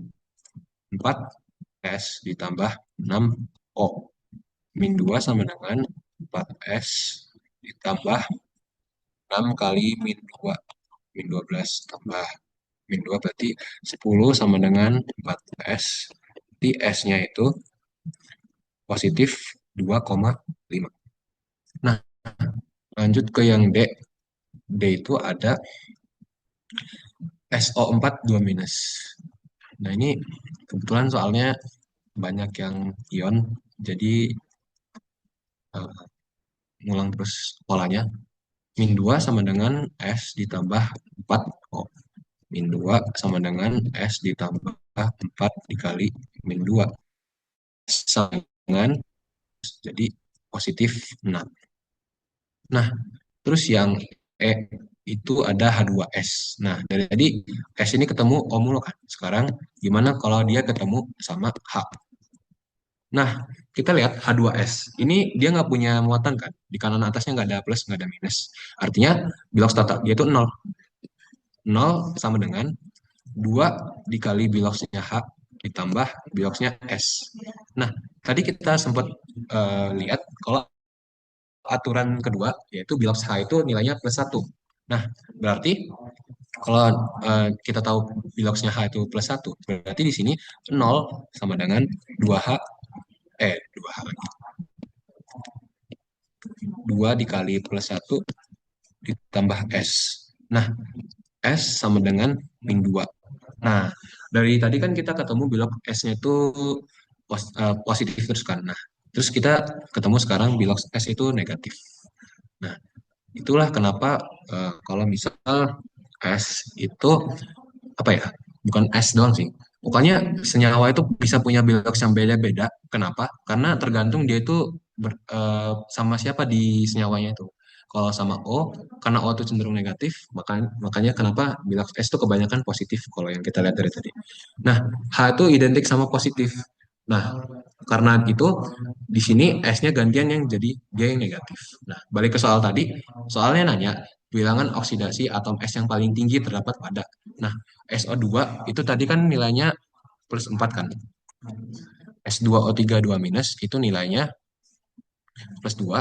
A: 4S ditambah 6O. Min 2 sama dengan 4S ditambah 6 kali min 2. Min 12 tambah min 2 berarti 10 sama dengan 4S. Berarti S-nya itu positif 2,5. Nah, lanjut ke yang D. D itu ada SO4 2 minus. Nah, ini kebetulan soalnya banyak yang ion, jadi eh, ngulang terus polanya. Min 2 sama dengan S ditambah 4O. Min 2 sama dengan S ditambah 4 dikali min 2. Sama dengan jadi positif 6. Nah, terus yang E itu ada H2S. Nah, dari tadi S ini ketemu O mulu kan. Sekarang gimana kalau dia ketemu sama H? Nah, kita lihat H2S. Ini dia nggak punya muatan kan. Di kanan atasnya nggak ada plus, nggak ada minus. Artinya bilox total dia itu 0. 0 sama dengan 2 dikali biloxnya H ditambah biloxnya S. Nah, tadi kita sempat lihat kalau aturan kedua, yaitu bilox H itu nilainya plus 1. Nah, berarti kalau kita tahu biloxnya H itu plus 1, berarti di sini 0 sama dengan 2H, 2H lagi. 2 dikali plus 1 ditambah S. Nah, S sama dengan min 2. Nah, dari tadi kan kita ketemu bilox S-nya itu positif terus kan. Nah, terus kita ketemu sekarang bilox S itu negatif. Nah, itulah kenapa kalau misal S itu apa ya? Bukan S doang sih. Pokoknya senyawa itu bisa punya bilox yang beda-beda. Kenapa? Karena tergantung dia itu sama siapa di senyawanya itu. Kalau sama O, karena O itu cenderung negatif, makanya kenapa bilox S itu kebanyakan positif kalau yang kita lihat dari tadi. Nah, H itu identik sama positif. Nah, karena itu di sini S-nya gantian yang jadi dia yang negatif. Nah, balik ke soal tadi, soalnya nanya bilangan oksidasi atom S yang paling tinggi terdapat pada. Nah, SO2 itu tadi kan nilainya plus 4 kan. S2O3 2 minus itu nilainya plus 2.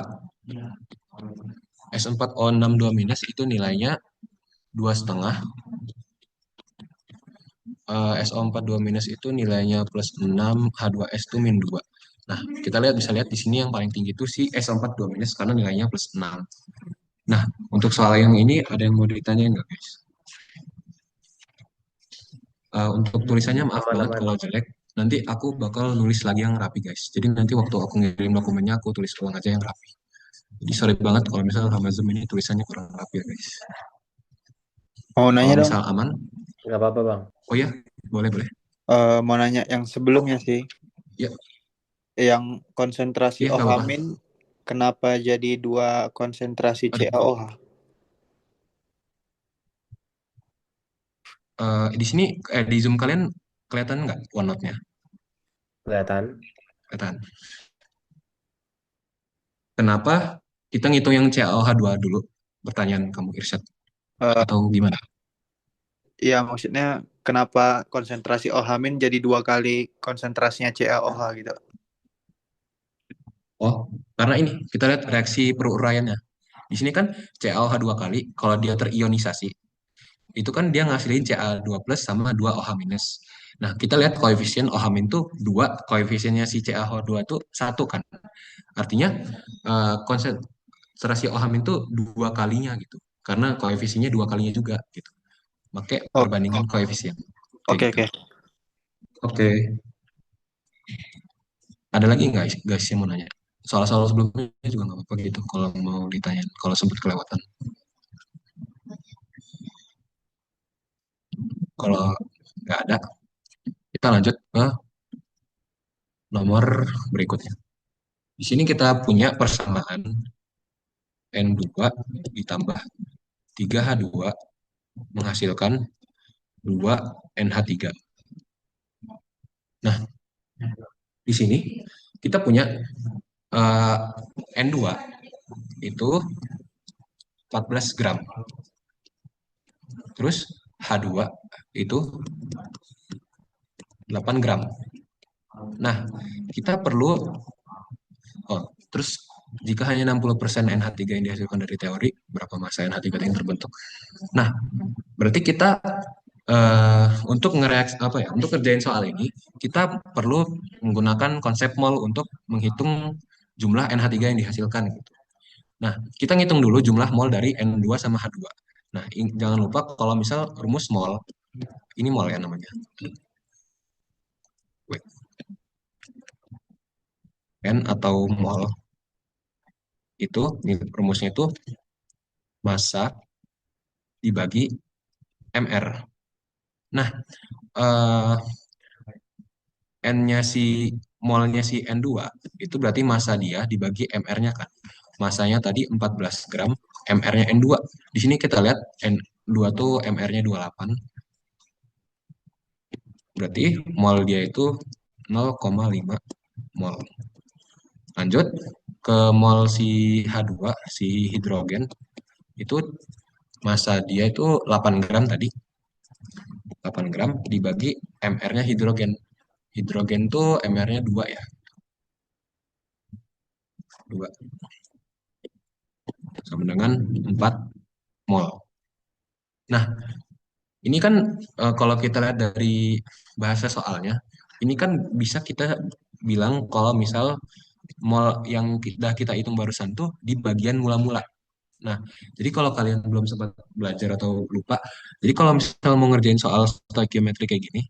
A: S4O6 2 minus itu nilainya 2,5. SO4 2 minus itu nilainya plus 6, H2S itu min 2. Nah, kita bisa lihat di sini yang paling tinggi itu si SO4 2 minus karena nilainya plus 6. Nah, untuk soal yang ini ada yang mau ditanya nggak, guys? Untuk tulisannya maaf banget
C: Aman-aman.
A: kalau jelek. Nanti aku bakal nulis lagi yang rapi, guys. Jadi nanti waktu aku ngirim dokumennya, aku tulis ulang aja yang rapi. Jadi sorry banget kalau misalnya sama Zoom ini tulisannya kurang rapi ya, guys.
E: Mau
A: Kalau
E: nanya dong,
A: misal aman,
C: Nggak apa-apa, Bang.
A: oh ya, boleh, boleh.
E: mau nanya yang sebelumnya sih,
A: Ya,
E: yang konsentrasi
A: iya nggak apa-apa.
E: OH- kenapa jadi 2 konsentrasi
A: Aduh,
E: CaOH?
A: di sini, di Zoom kalian kelihatan nggak OneNote-nya?
C: Kelihatan.
A: Kelihatan. Kenapa kita ngitung yang CaOH2 dulu? Pertanyaan kamu, Irsyad.
E: Eh,
A: Atau gimana?
E: Iya, maksudnya kenapa konsentrasi OH- jadi 2 kali konsentrasinya CaOH gitu?
A: Oh, karena ini, kita lihat reaksi peruraiannya. Di sini kan CaOH 2 kali, kalau dia terionisasi, itu kan dia ngasilin Ca2 plus sama 2 OH minus. Nah, kita lihat koefisien OH min tuh 2, koefisiennya si CaOH2 itu 1 kan. Artinya konsentrasi OH min tuh 2 kalinya gitu. Karena koefisiennya 2 kalinya juga gitu. Pakai
E: Oh,
A: perbandingan koefisien. Kayak
E: oke
A: gitu.
E: oke.
A: Oke. Ada lagi nggak guys yang mau nanya? Soal-soal sebelumnya juga nggak apa-apa gitu kalau mau ditanya, kalau sempat kelewatan. Kalau nggak ada, kita lanjut ke nomor berikutnya. Di sini kita punya persamaan N2 ditambah 3H2 menghasilkan 2 NH3. Nah, di sini kita punya N2 itu 14 gram. Terus H2 itu 8 gram. Nah, kita perlu terus jika hanya 60% NH3 yang dihasilkan dari teori, berapa massa NH3 yang terbentuk? Nah, berarti kita untuk untuk kerjain soal ini, kita perlu menggunakan konsep mol untuk menghitung jumlah NH3 yang dihasilkan gitu. Nah, kita ngitung dulu jumlah mol dari N2 sama H2. Nah, jangan lupa kalau misal rumus mol, ini mol ya namanya. Wait. N atau mol itu rumusnya itu massa dibagi MR. Nah, N-nya molnya si N2 itu berarti massa dia dibagi MR-nya kan. Massanya tadi 14 gram, MR-nya N2. Di sini kita lihat N2 tuh MR-nya 28. Berarti mol dia itu 0,5 mol. Lanjut ke mol si H2, si hidrogen. Itu massa dia itu 8 gram tadi. 8 gram dibagi MR-nya hidrogen. Hidrogen tuh MR-nya 2 ya. 2. Sama dengan 4 mol. Nah, ini kan kalau kita lihat dari bahasa soalnya, ini kan bisa kita bilang kalau misal mol yang kita hitung barusan tuh di bagian mula-mula. Nah, jadi kalau kalian belum sempat belajar atau lupa, jadi kalau misal mau ngerjain soal stoikiometri kayak gini,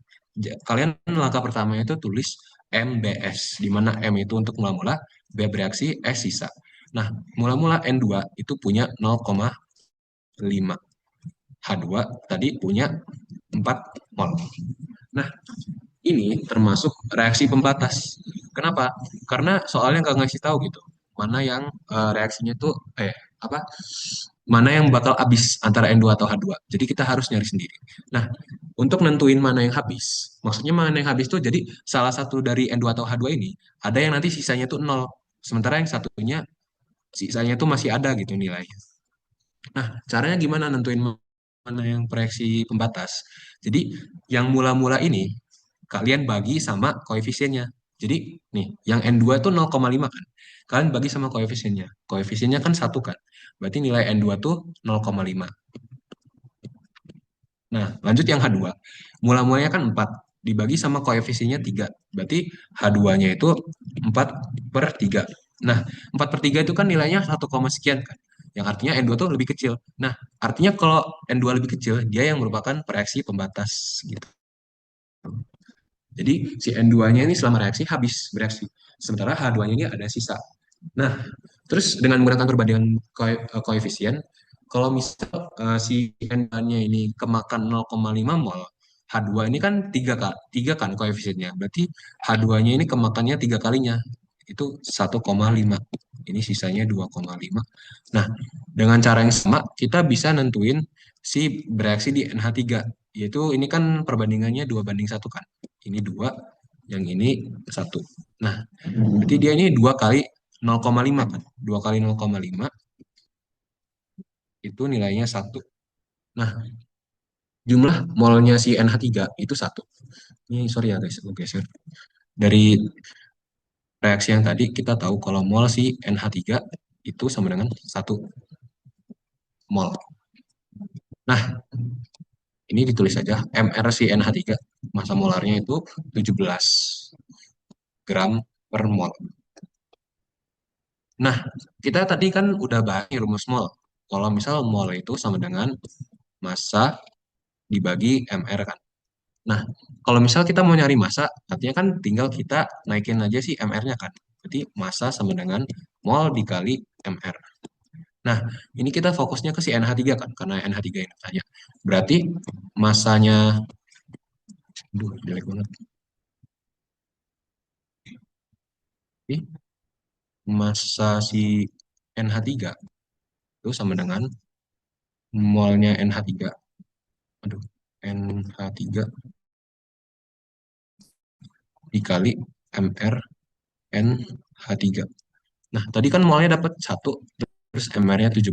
A: kalian langkah pertamanya itu tulis MBS, di mana M itu untuk mula-mula, B bereaksi, S sisa. Nah, mula-mula N2 itu punya 0,5. H2 tadi punya 4 mol. Nah, ini termasuk reaksi pembatas. Kenapa? Karena soalnya nggak ngasih tahu gitu. Mana yang reaksinya tuh apa? Mana yang bakal habis antara N2 atau H2. Jadi kita harus nyari sendiri. Nah, untuk nentuin mana yang habis, maksudnya mana yang habis tuh jadi salah satu dari N2 atau H2 ini ada yang nanti sisanya tuh nol. Sementara yang satunya sisanya tuh masih ada gitu nilainya. Nah, caranya gimana nentuin mana yang proyeksi pembatas? Jadi, yang mula-mula ini kalian bagi sama koefisiennya. Jadi, nih, yang N2 itu 0,5 kan. Kalian bagi sama koefisiennya. Koefisiennya kan 1 kan. Berarti nilai N2 tuh 0,5. Nah, lanjut yang H2. Mula-mulanya kan 4. Dibagi sama koefisiennya 3. Berarti H2-nya itu 4/3. Nah, 4/3 itu kan nilainya 1, sekian kan. Yang artinya N2 tuh lebih kecil. Nah, artinya kalau N2 lebih kecil, dia yang merupakan reaksi pembatas gitu. Jadi si N2-nya ini selama reaksi habis bereaksi. Sementara H2-nya ini ada sisa. Nah, terus dengan menggunakan perbandingan koefisien, kalau misal si N2-nya ini kemakan 0,5 mol, H2 ini kan 3 kan koefisiennya. Berarti H2-nya ini kemakannya 3 kalinya. Itu 1,5. Ini sisanya 2,5. Nah, dengan cara yang sama, kita bisa nentuin si bereaksi di NH3. Yaitu ini kan perbandingannya 2:1 kan. Ini 2, yang ini 1. Nah, berarti dia ini 2 kali 0,5 kan. 2 kali 0,5 itu nilainya 1. Nah, jumlah molnya si NH3 itu 1. Ini sorry ya guys, gue geser. Dari reaksi yang tadi kita tahu kalau mol si NH3 itu sama dengan 1 mol. Nah, ini ditulis saja MR si NH3 massa molarnya itu 17 gram per mol. Nah, kita tadi kan udah bahas rumus mol. Kalau misal mol itu sama dengan massa dibagi MR kan. Nah, kalau misal kita mau nyari massa, artinya kan tinggal kita naikin aja sih MR-nya kan. Jadi massa sama dengan mol dikali MR. Nah, ini kita fokusnya ke si NH3 kan, karena NH3 ini tanya. Berarti massanya, aduh jelek banget. Jadi, massa si NH3 itu sama dengan molnya NH3. Aduh, NH3 dikali MR NH3. Nah, tadi kan molnya dapat 1, terus MR-nya 17.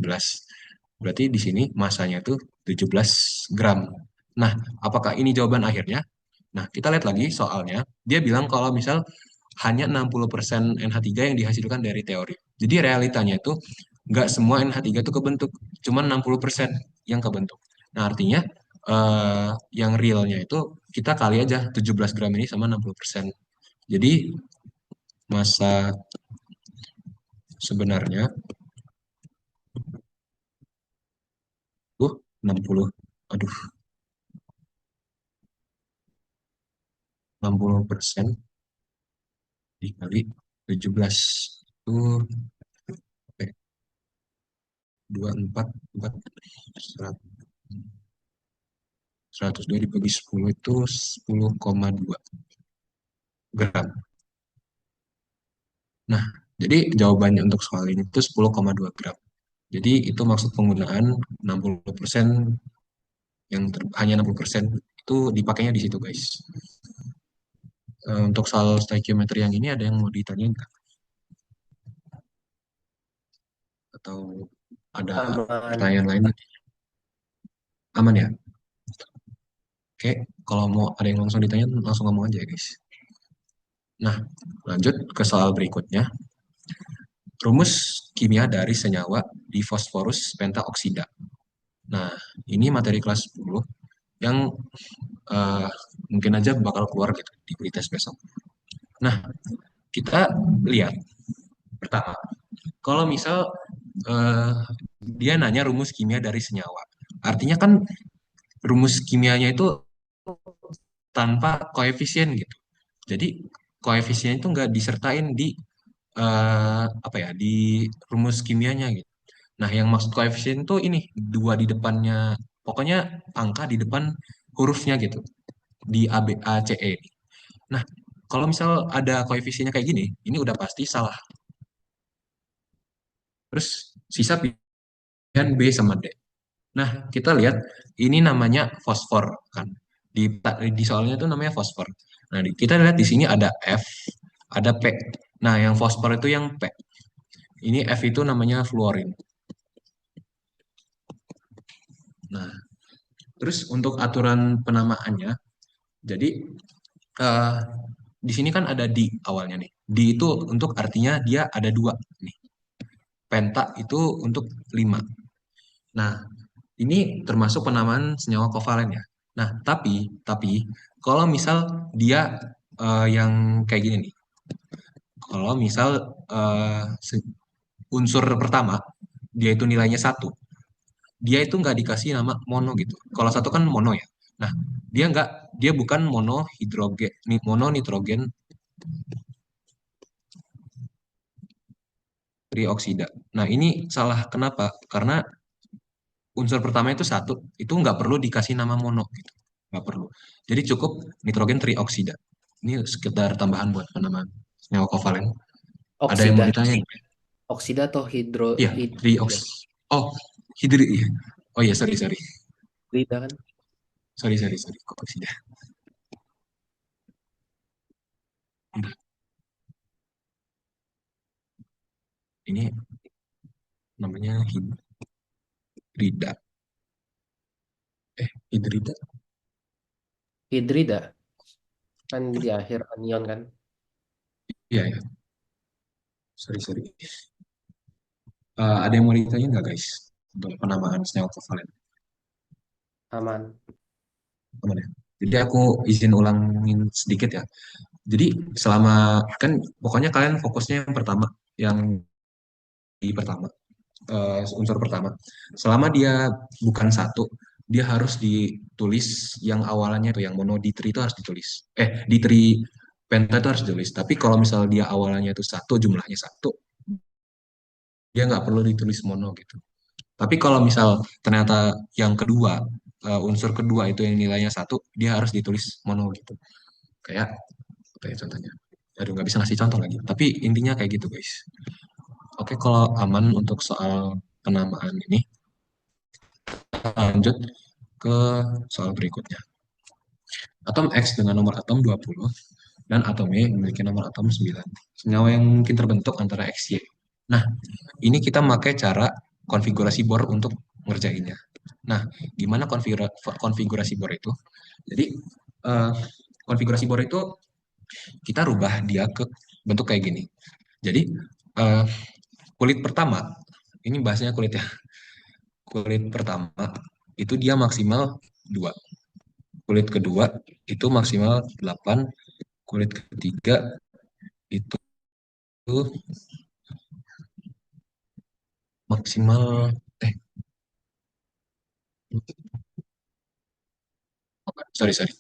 A: Berarti di sini masanya itu 17 gram. Nah, apakah ini jawaban akhirnya? Nah, kita lihat lagi soalnya. Dia bilang kalau misal hanya 60% NH3 yang dihasilkan dari teori. Jadi realitanya itu nggak semua NH3 itu kebentuk, cuma 60% yang kebentuk. Nah, artinya yang realnya itu kita kali aja 17 gram ini sama 60%. Jadi massa sebenarnya 60, aduh, 60% dikali 17 itu 24, 102 dibagi 10 itu 10,2 gram. Nah, jadi jawabannya untuk soal ini itu 10,2 gram. Jadi itu maksud penggunaan 60% yang hanya 60% itu dipakainya di situ, guys. Untuk soal stoichiometry yang ini ada yang mau ditanyain nggak? Atau ada
C: Aman.
A: pertanyaan lain? Aman ya? Oke, kalau mau ada yang langsung ditanya, langsung ngomong aja ya, guys. Nah, lanjut ke soal berikutnya. Rumus kimia dari senyawa di fosforus pentaoksida. Nah, ini materi kelas 10 yang mungkin aja bakal keluar gitu di tes besok. Nah, kita lihat pertama, kalau misal dia nanya rumus kimia dari senyawa, artinya kan rumus kimianya itu tanpa koefisien gitu. Jadi koefisien itu nggak disertain di apa ya, di rumus kimianya gitu. Nah, yang maksud koefisien itu ini dua di depannya, pokoknya angka di depan hurufnya gitu di A, B, A, C, E. Nah, kalau misal ada koefisiennya kayak gini, ini udah pasti salah. Terus sisa pilihan B sama D. Nah, kita lihat ini namanya fosfor kan. Di soalnya itu namanya fosfor. Nah, kita lihat di sini ada F, ada P. Nah, yang fosfor itu yang P. Ini F itu namanya fluorin. Nah, terus untuk aturan penamaannya, jadi eh, di sini kan ada di awalnya nih. Di itu untuk artinya dia ada dua nih. Penta itu untuk 5. Nah, ini termasuk penamaan senyawa kovalen ya. Nah, tapi kalau misal dia yang kayak gini nih. Kalau misal unsur pertama dia itu nilainya 1, dia itu nggak dikasih nama mono gitu. Kalau satu kan mono ya. Nah, dia bukan mono hidrogen, mono nitrogen trioksida. Nah, ini salah kenapa? Karena unsur pertama itu 1, itu nggak perlu dikasih nama mono gitu. Nggak perlu. Jadi cukup nitrogen trioksida. Ini sekedar tambahan buat penamaan senyawa kovalen. Ada yang mau
F: Oksida,
A: ditanya?
F: oksida atau
A: Iya, trioks. Oh, hidri. Iya. Oh iya, sorry.
F: hidrida kan?
A: Sorry. Kok oksida? Ini namanya hidrida. Hidrida.
F: Hidrida kan di akhir anion kan?
A: Iya. Sorry. Ada yang mau ditanya nggak, guys? Untuk penamaan senyawa kovalen.
F: Aman.
A: Aman ya? Jadi aku izin ulangin sedikit ya. Jadi selama kan pokoknya kalian fokusnya yang pertama, yang di pertama, unsur pertama. Selama dia bukan 1, dia harus ditulis yang awalannya tuh yang mono D3 itu harus ditulis. D3 penta itu harus ditulis. Tapi kalau misal dia awalannya itu 1, jumlahnya 1, dia nggak perlu ditulis mono gitu. Tapi kalau misal ternyata yang kedua, unsur kedua itu yang nilainya 1, dia harus ditulis mono gitu. Kayak apa ya contohnya? Aduh, nggak bisa ngasih contoh lagi. Tapi intinya kayak gitu, guys. Oke, kalau aman untuk soal penamaan ini, lanjut ke soal berikutnya. Atom X dengan nomor atom 20 dan atom Y memiliki nomor atom 9. Senyawa yang mungkin terbentuk antara XY. Nah, ini kita pakai cara konfigurasi Bohr untuk ngerjainnya. Nah, gimana konfigurasi bor itu? Jadi eh, konfigurasi bor itu kita rubah dia ke bentuk kayak gini. Jadi eh, kulit pertama, ini bahasanya kulit ya. Kulit pertama itu dia maksimal 2. Kulit kedua itu maksimal 8. Kulit ketiga itu maksimal sorry sorry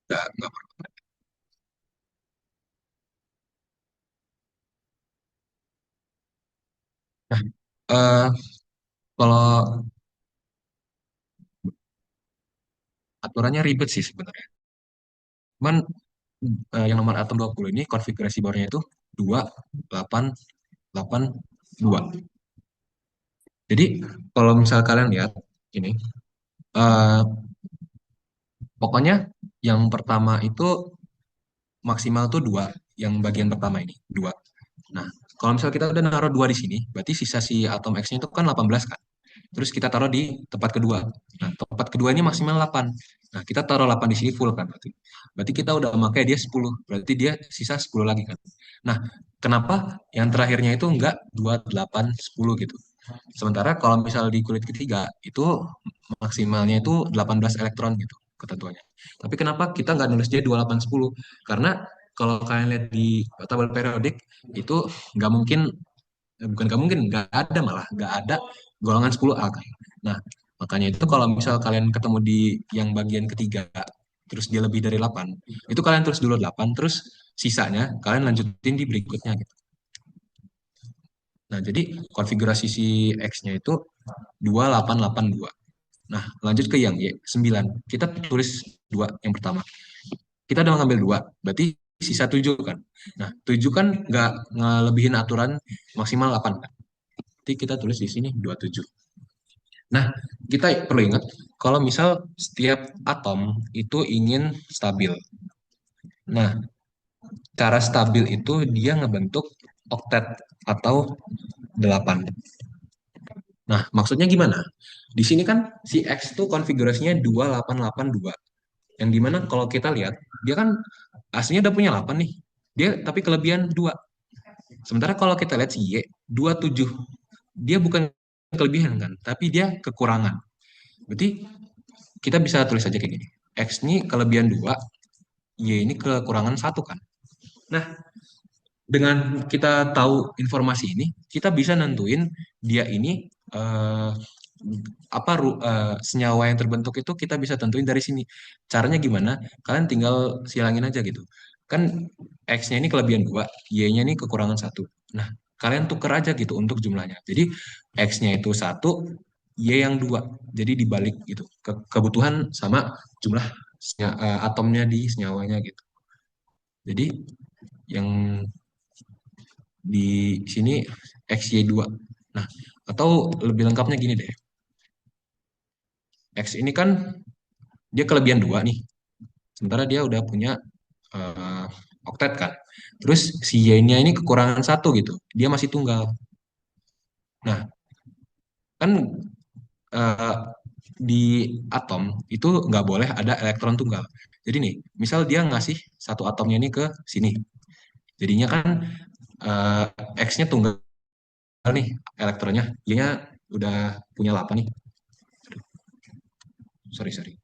A: nggak nah eh, kalau aturannya ribet sih sebenarnya. Cuman yang nomor atom 20 ini konfigurasi bornya itu 2 8 8 2. Jadi kalau misal kalian lihat ini eh, pokoknya yang pertama itu maksimal tuh 2, yang bagian pertama ini 2. Nah, kalau misal kita udah naruh 2 di sini, berarti sisa si atom X-nya itu kan 18 kan. Terus kita taruh di tempat kedua. Nah, tempat kedua ini maksimal 8. Nah, kita taruh 8 di sini full kan berarti. Berarti kita udah memakai dia 10. Berarti dia sisa 10 lagi kan. Nah, kenapa yang terakhirnya itu enggak 2 8 10 gitu. Sementara kalau misal di kulit ketiga itu maksimalnya itu 18 elektron gitu ketentuannya. Tapi kenapa kita nggak nulis dia 28 10? Karena kalau kalian lihat di tabel periodik itu nggak mungkin, bukan nggak mungkin, nggak ada, malah nggak ada golongan 10A kan. Nah, makanya itu kalau misal kalian ketemu di yang bagian ketiga terus dia lebih dari 8, itu kalian tulis dulu 8, terus sisanya kalian lanjutin di berikutnya gitu. Nah, jadi konfigurasi si X-nya itu 2882. Nah, lanjut ke yang Y, 9. Kita tulis 2 yang pertama. Kita udah ngambil 2, berarti sisa 7 kan. Nah, 7 kan nggak ngelebihin aturan maksimal 8 kan. Berarti kita tulis di sini 27. Nah, kita perlu ingat kalau misal setiap atom itu ingin stabil. Nah, cara stabil itu dia ngebentuk oktet atau 8. Nah, maksudnya gimana? Di sini kan si X itu konfigurasinya 2882. Yang dimana kalau kita lihat, dia kan aslinya udah punya 8 nih. Dia tapi kelebihan 2. Sementara kalau kita lihat si Y, 27. Dia bukan kelebihan kan, tapi dia kekurangan. Berarti kita bisa tulis aja kayak gini. X ini kelebihan 2, Y ini kekurangan 1 kan. Nah, dengan kita tahu informasi ini, kita bisa nentuin dia ini senyawa yang terbentuk itu kita bisa tentuin dari sini. Caranya gimana? Kalian tinggal silangin aja gitu. Kan X-nya ini kelebihan 2, Y-nya ini kekurangan 1. Nah, kalian tuker aja gitu untuk jumlahnya. Jadi X-nya itu 1, Y yang 2. Jadi dibalik gitu. Kebutuhan sama jumlah atomnya di senyawanya gitu. Jadi yang di sini XY2. Nah, atau lebih lengkapnya gini deh. X ini kan dia kelebihan 2 nih. Sementara dia udah punya oktet kan. Terus si Y-nya ini kekurangan 1 gitu. Dia masih tunggal. Nah, kan eh, di atom itu nggak boleh ada elektron tunggal. Jadi nih, misal dia ngasih satu atomnya ini ke sini. Jadinya kan eh, X-nya tunggal nih elektronnya. Y-nya udah punya 8 nih. Sorry, sorry.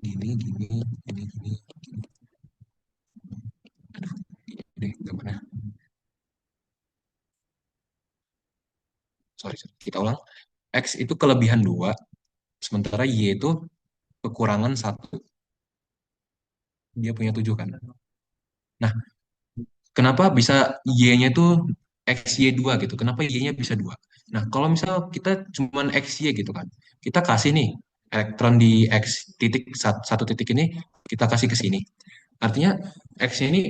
A: Gini, gini, gini, gini. Aduh, ini gimana? Sorry, sorry. Kita ulang. X itu kelebihan 2, sementara Y itu kekurangan 1. Dia punya 7 kan. Nah, kenapa bisa Y-nya itu XY2 gitu? Kenapa Y-nya bisa 2? Nah, kalau misal kita cuman XY gitu kan, kita kasih nih elektron di X titik, satu titik ini, kita kasih ke sini. Artinya X-nya ini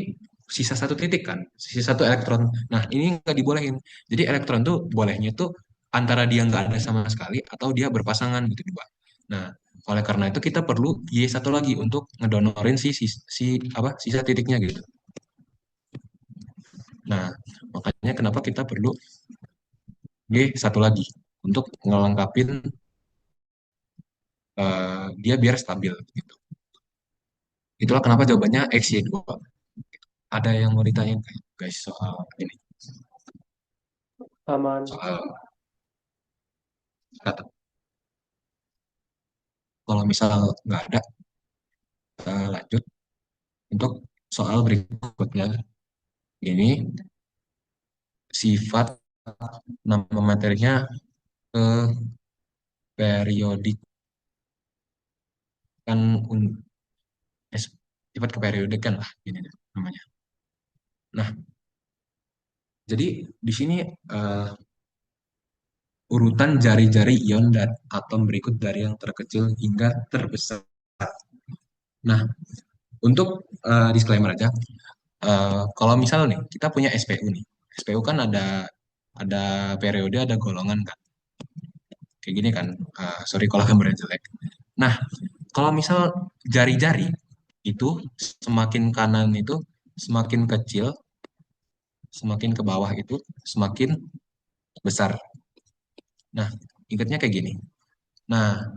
A: sisa satu titik kan, sisa satu elektron. Nah, ini nggak dibolehin. Jadi elektron tuh bolehnya tuh antara dia nggak ada sama sekali atau dia berpasangan gitu, 2. Nah, oleh karena itu kita perlu Y satu lagi untuk ngedonorin sisa titiknya gitu. Nah, makanya kenapa kita perlu Y satu lagi. untuk ngelengkapin dia biar stabil gitu. Itulah kenapa jawabannya XY2. Ada yang mau ditanyain guys soal ini,
F: Aman.
A: soal kata. Kalau misal nggak ada, kita lanjut untuk soal berikutnya. Ini sifat nama materinya ke periodik kan sifat keperiodik kan lah ini namanya. Nah, jadi di sini urutan jari-jari ion dan atom berikut dari yang terkecil hingga terbesar. Nah, untuk disclaimer aja, kalau misal nih kita punya SPU nih, SPU kan ada periode, ada golongan kan, kayak gini kan. Sorry kalau gambarnya jelek. Nah, kalau misal jari-jari itu semakin kanan itu semakin kecil, semakin ke bawah itu semakin besar. Nah, ingatnya kayak gini. Nah,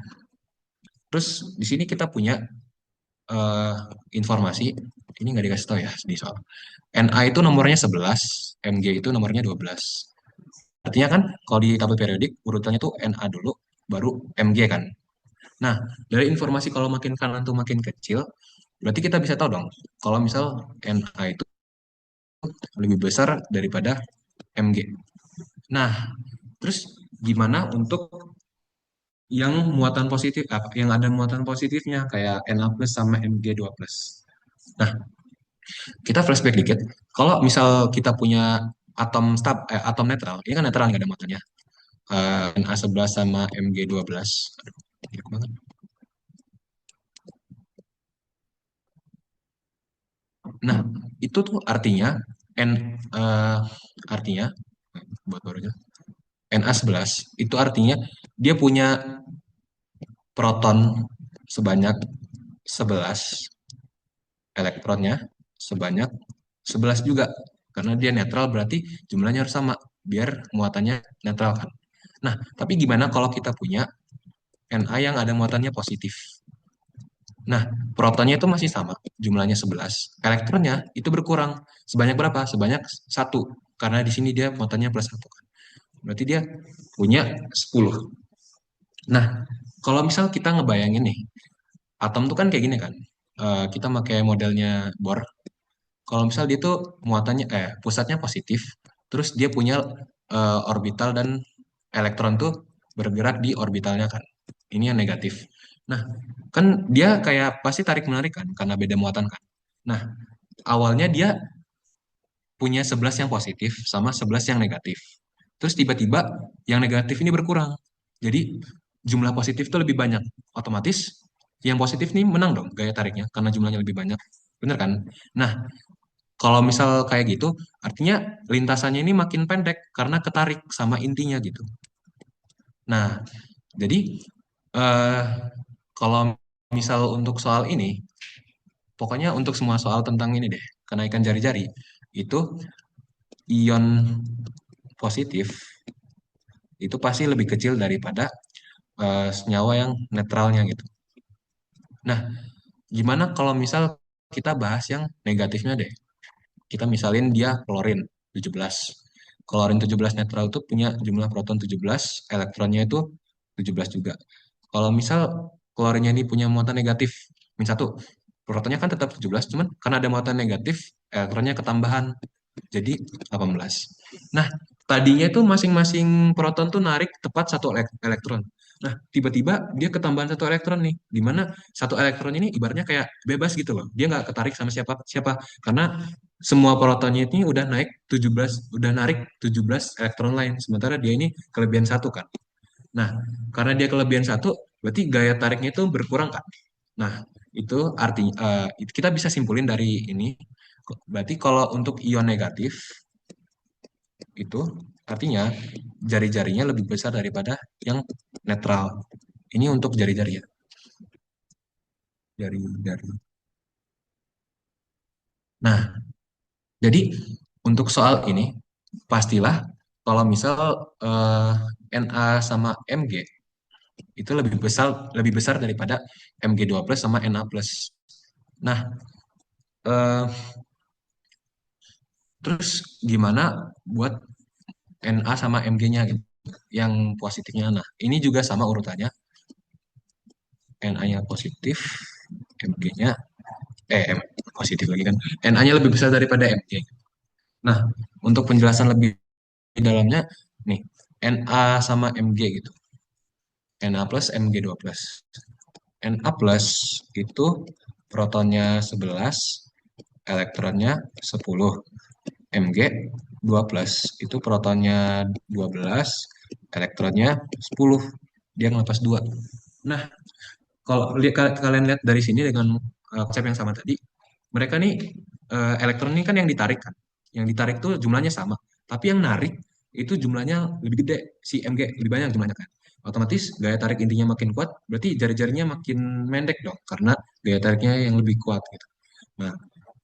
A: terus di sini kita punya eh, informasi, ini nggak dikasih tahu ya di soal. Na itu nomornya 11, Mg itu nomornya 12. Artinya kan kalau di tabel periodik urutannya tuh Na dulu, baru Mg kan. Nah, dari informasi kalau makin kanan tuh makin kecil, berarti kita bisa tahu dong, kalau misal Na itu lebih besar daripada Mg. Nah, terus gimana untuk yang muatan positif, yang ada muatan positifnya kayak Na plus sama Mg2 plus. Nah, kita flashback dikit. Kalau misal kita punya atom netral, ini kan netral nggak ada muatannya. Na11 sama Mg12. Aduh, jelek banget. Nah, itu tuh artinya N artinya buat barunya Na11 itu artinya dia punya proton sebanyak 11, elektronnya sebanyak 11 juga. Karena dia netral berarti jumlahnya harus sama biar muatannya netral kan. Nah, tapi gimana kalau kita punya Na yang ada muatannya positif? Nah, protonnya itu masih sama, jumlahnya 11. Elektronnya itu berkurang. Sebanyak berapa? Sebanyak 1. Karena di sini dia muatannya plus 1 kan. Berarti dia punya 10. Nah, kalau misal kita ngebayangin nih, atom tuh kan kayak gini kan. Kita pakai modelnya Bohr. Kalau misal dia tuh pusatnya positif, terus dia punya orbital dan elektron tuh bergerak di orbitalnya kan. Ini yang negatif. Nah, kan dia kayak pasti tarik menarik kan karena beda muatan kan. Nah, awalnya dia punya 11 yang positif sama 11 yang negatif. Terus tiba-tiba yang negatif ini berkurang. Jadi jumlah positif itu lebih banyak. Otomatis yang positif ini menang dong gaya tariknya karena jumlahnya lebih banyak. Bener kan? Nah, kalau misal kayak gitu, artinya lintasannya ini makin pendek karena ketarik sama intinya gitu. Nah, jadi eh, kalau misal untuk soal ini, pokoknya untuk semua soal tentang ini deh, kenaikan jari-jari, itu ion positif itu pasti lebih kecil daripada senyawa yang netralnya gitu. Nah, gimana kalau misal kita bahas yang negatifnya deh? Kita misalin dia klorin 17. Klorin 17 netral itu punya jumlah proton 17, elektronnya itu 17 juga. Kalau misal klorinnya ini punya muatan negatif, min 1, protonnya kan tetap 17, cuman karena ada muatan negatif, elektronnya ketambahan, jadi 18. Nah, tadinya itu masing-masing proton tuh narik tepat satu elektron. Nah, tiba-tiba dia ketambahan satu elektron nih, di mana satu elektron ini ibaratnya kayak bebas gitu loh. Dia nggak ketarik sama siapa siapa karena semua protonnya ini udah naik 17, udah narik 17 elektron lain. Sementara dia ini kelebihan satu kan. Nah, karena dia kelebihan satu, berarti gaya tariknya itu berkurang kan. Nah, itu artinya kita bisa simpulin dari ini. Berarti kalau untuk ion negatif itu artinya jari-jarinya lebih besar daripada yang netral. Ini untuk jari-jari ya. Jari-jari. Nah, jadi untuk soal ini pastilah kalau misal Na sama Mg itu lebih besar daripada Mg2+ sama Na+. Nah, eh, terus gimana buat Na sama Mg-nya gitu, yang positifnya? Nah, ini juga sama urutannya. Na-nya positif, Mg-nya positif lagi kan. Na-nya lebih besar daripada Mg. Nah, untuk penjelasan lebih dalamnya nih, Na sama Mg gitu. Na plus Mg2+. Na plus itu protonnya 11, elektronnya 10. Mg 2+ itu protonnya 12, elektronnya 10. Dia ngelepas 2. Nah, kalau kalian lihat dari sini dengan konsep yang sama tadi, mereka nih elektron ini kan yang ditarik kan. Yang ditarik tuh jumlahnya sama, tapi yang narik itu jumlahnya lebih gede, si Mg lebih banyak jumlahnya kan. Otomatis gaya tarik intinya makin kuat, berarti jari-jarinya makin pendek dong, karena gaya tariknya yang lebih kuat gitu. Nah,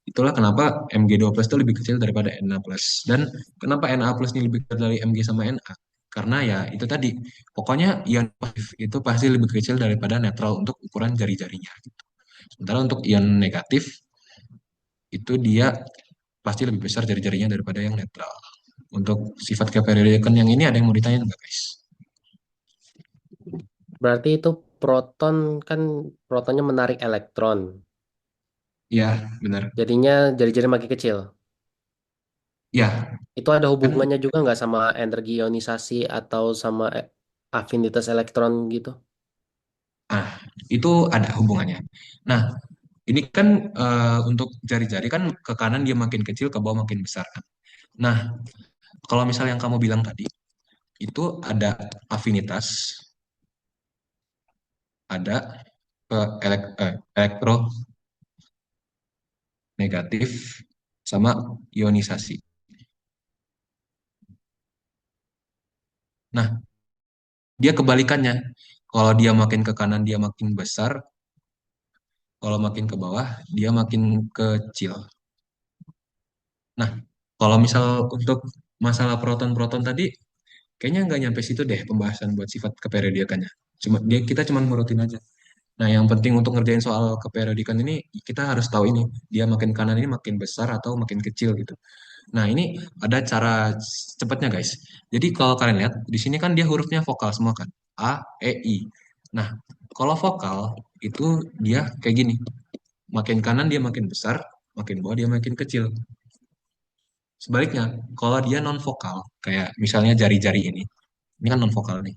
A: itulah kenapa Mg2+ itu lebih kecil daripada Na+. Dan kenapa Na+ ini lebih kecil dari Mg sama Na? Karena ya itu tadi, pokoknya ion positif itu pasti lebih kecil daripada netral untuk ukuran jari-jarinya. Gitu. Sementara untuk ion negatif, itu dia pasti lebih besar jari-jarinya daripada yang netral. Untuk sifat keperiodikan yang ini ada yang mau ditanya nggak guys?
F: Berarti itu proton kan protonnya menarik elektron.
A: Iya, benar.
F: Jadinya jari-jari makin kecil.
A: Ya,
F: Itu ada
A: kan
F: hubungannya juga nggak sama energi ionisasi atau sama afinitas elektron gitu?
A: ah, itu ada hubungannya. Nah, ini kan untuk jari-jari kan ke kanan dia makin kecil, ke bawah makin besar kan. Nah, kalau misal yang kamu bilang tadi, itu ada afinitas, ada ke elektronegatif, sama ionisasi. Nah, dia kebalikannya. Kalau dia makin ke kanan, dia makin besar. Kalau makin ke bawah, dia makin kecil. Nah, kalau misal untuk masalah proton-proton tadi, kayaknya nggak nyampe situ deh pembahasan buat sifat keperiodikannya. Kita cuma ngurutin aja. Nah, yang penting untuk ngerjain soal keperiodikan ini, kita harus tahu ini, dia makin kanan ini makin besar atau makin kecil gitu. Nah, ini ada cara cepatnya guys. Jadi kalau kalian lihat, di sini kan dia hurufnya vokal semua kan. A, E, I. Nah, kalau vokal itu dia kayak gini. Makin kanan dia makin besar, makin bawah dia makin kecil. Sebaliknya, kalau dia non vokal, kayak misalnya jari-jari ini kan non vokal nih,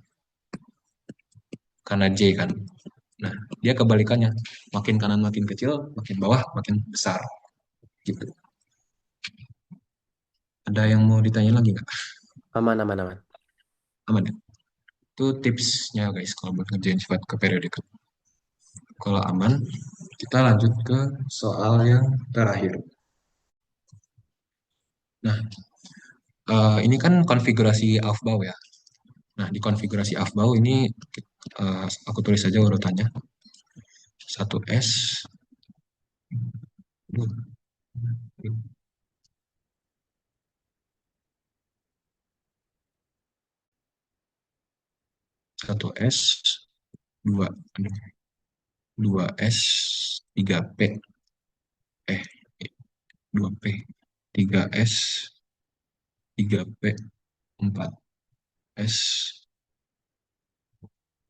A: karena J kan. Nah, dia kebalikannya, makin kanan makin kecil, makin bawah makin besar, gitu. Ada yang mau ditanya lagi nggak?
F: Aman, aman, aman.
A: Aman ya? Itu tipsnya guys, kalau buat ngerjain sifat keperiodikan. Kalau aman, kita lanjut ke soal yang terakhir. Nah, ini kan konfigurasi Aufbau ya. Nah, di konfigurasi Aufbau ini aku tulis saja urutannya. 1S, 1S, 2S, 3P, 2P, 3S, 3P, 4S,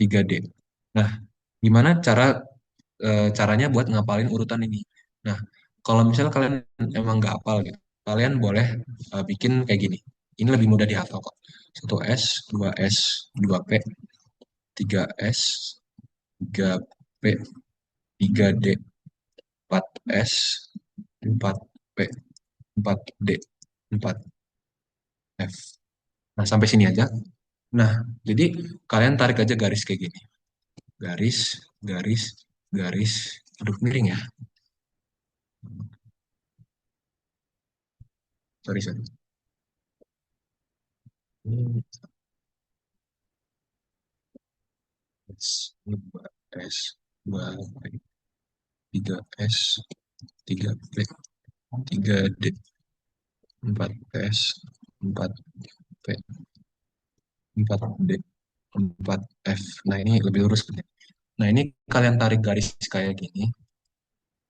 A: 3D. Nah, gimana caranya buat ngapalin urutan ini? Nah, kalau misalnya kalian emang nggak hafal gitu, kalian boleh bikin kayak gini. Ini lebih mudah dihafal kok. 1S, 2S, 2P, 3S, 3P, 3D, 4S, 4P, 4D, 4F. Nah, sampai sini aja. Nah, jadi kalian tarik aja garis kayak gini. Garis, garis, garis. Aduh, miring ya. Sorry, sorry. Ini S, 2S, 2P, 3S, 3P, 3D, 4S, 4P, 4D. 4F. Nah, ini lebih lurus sebenarnya. Nah, ini kalian tarik garis kayak gini.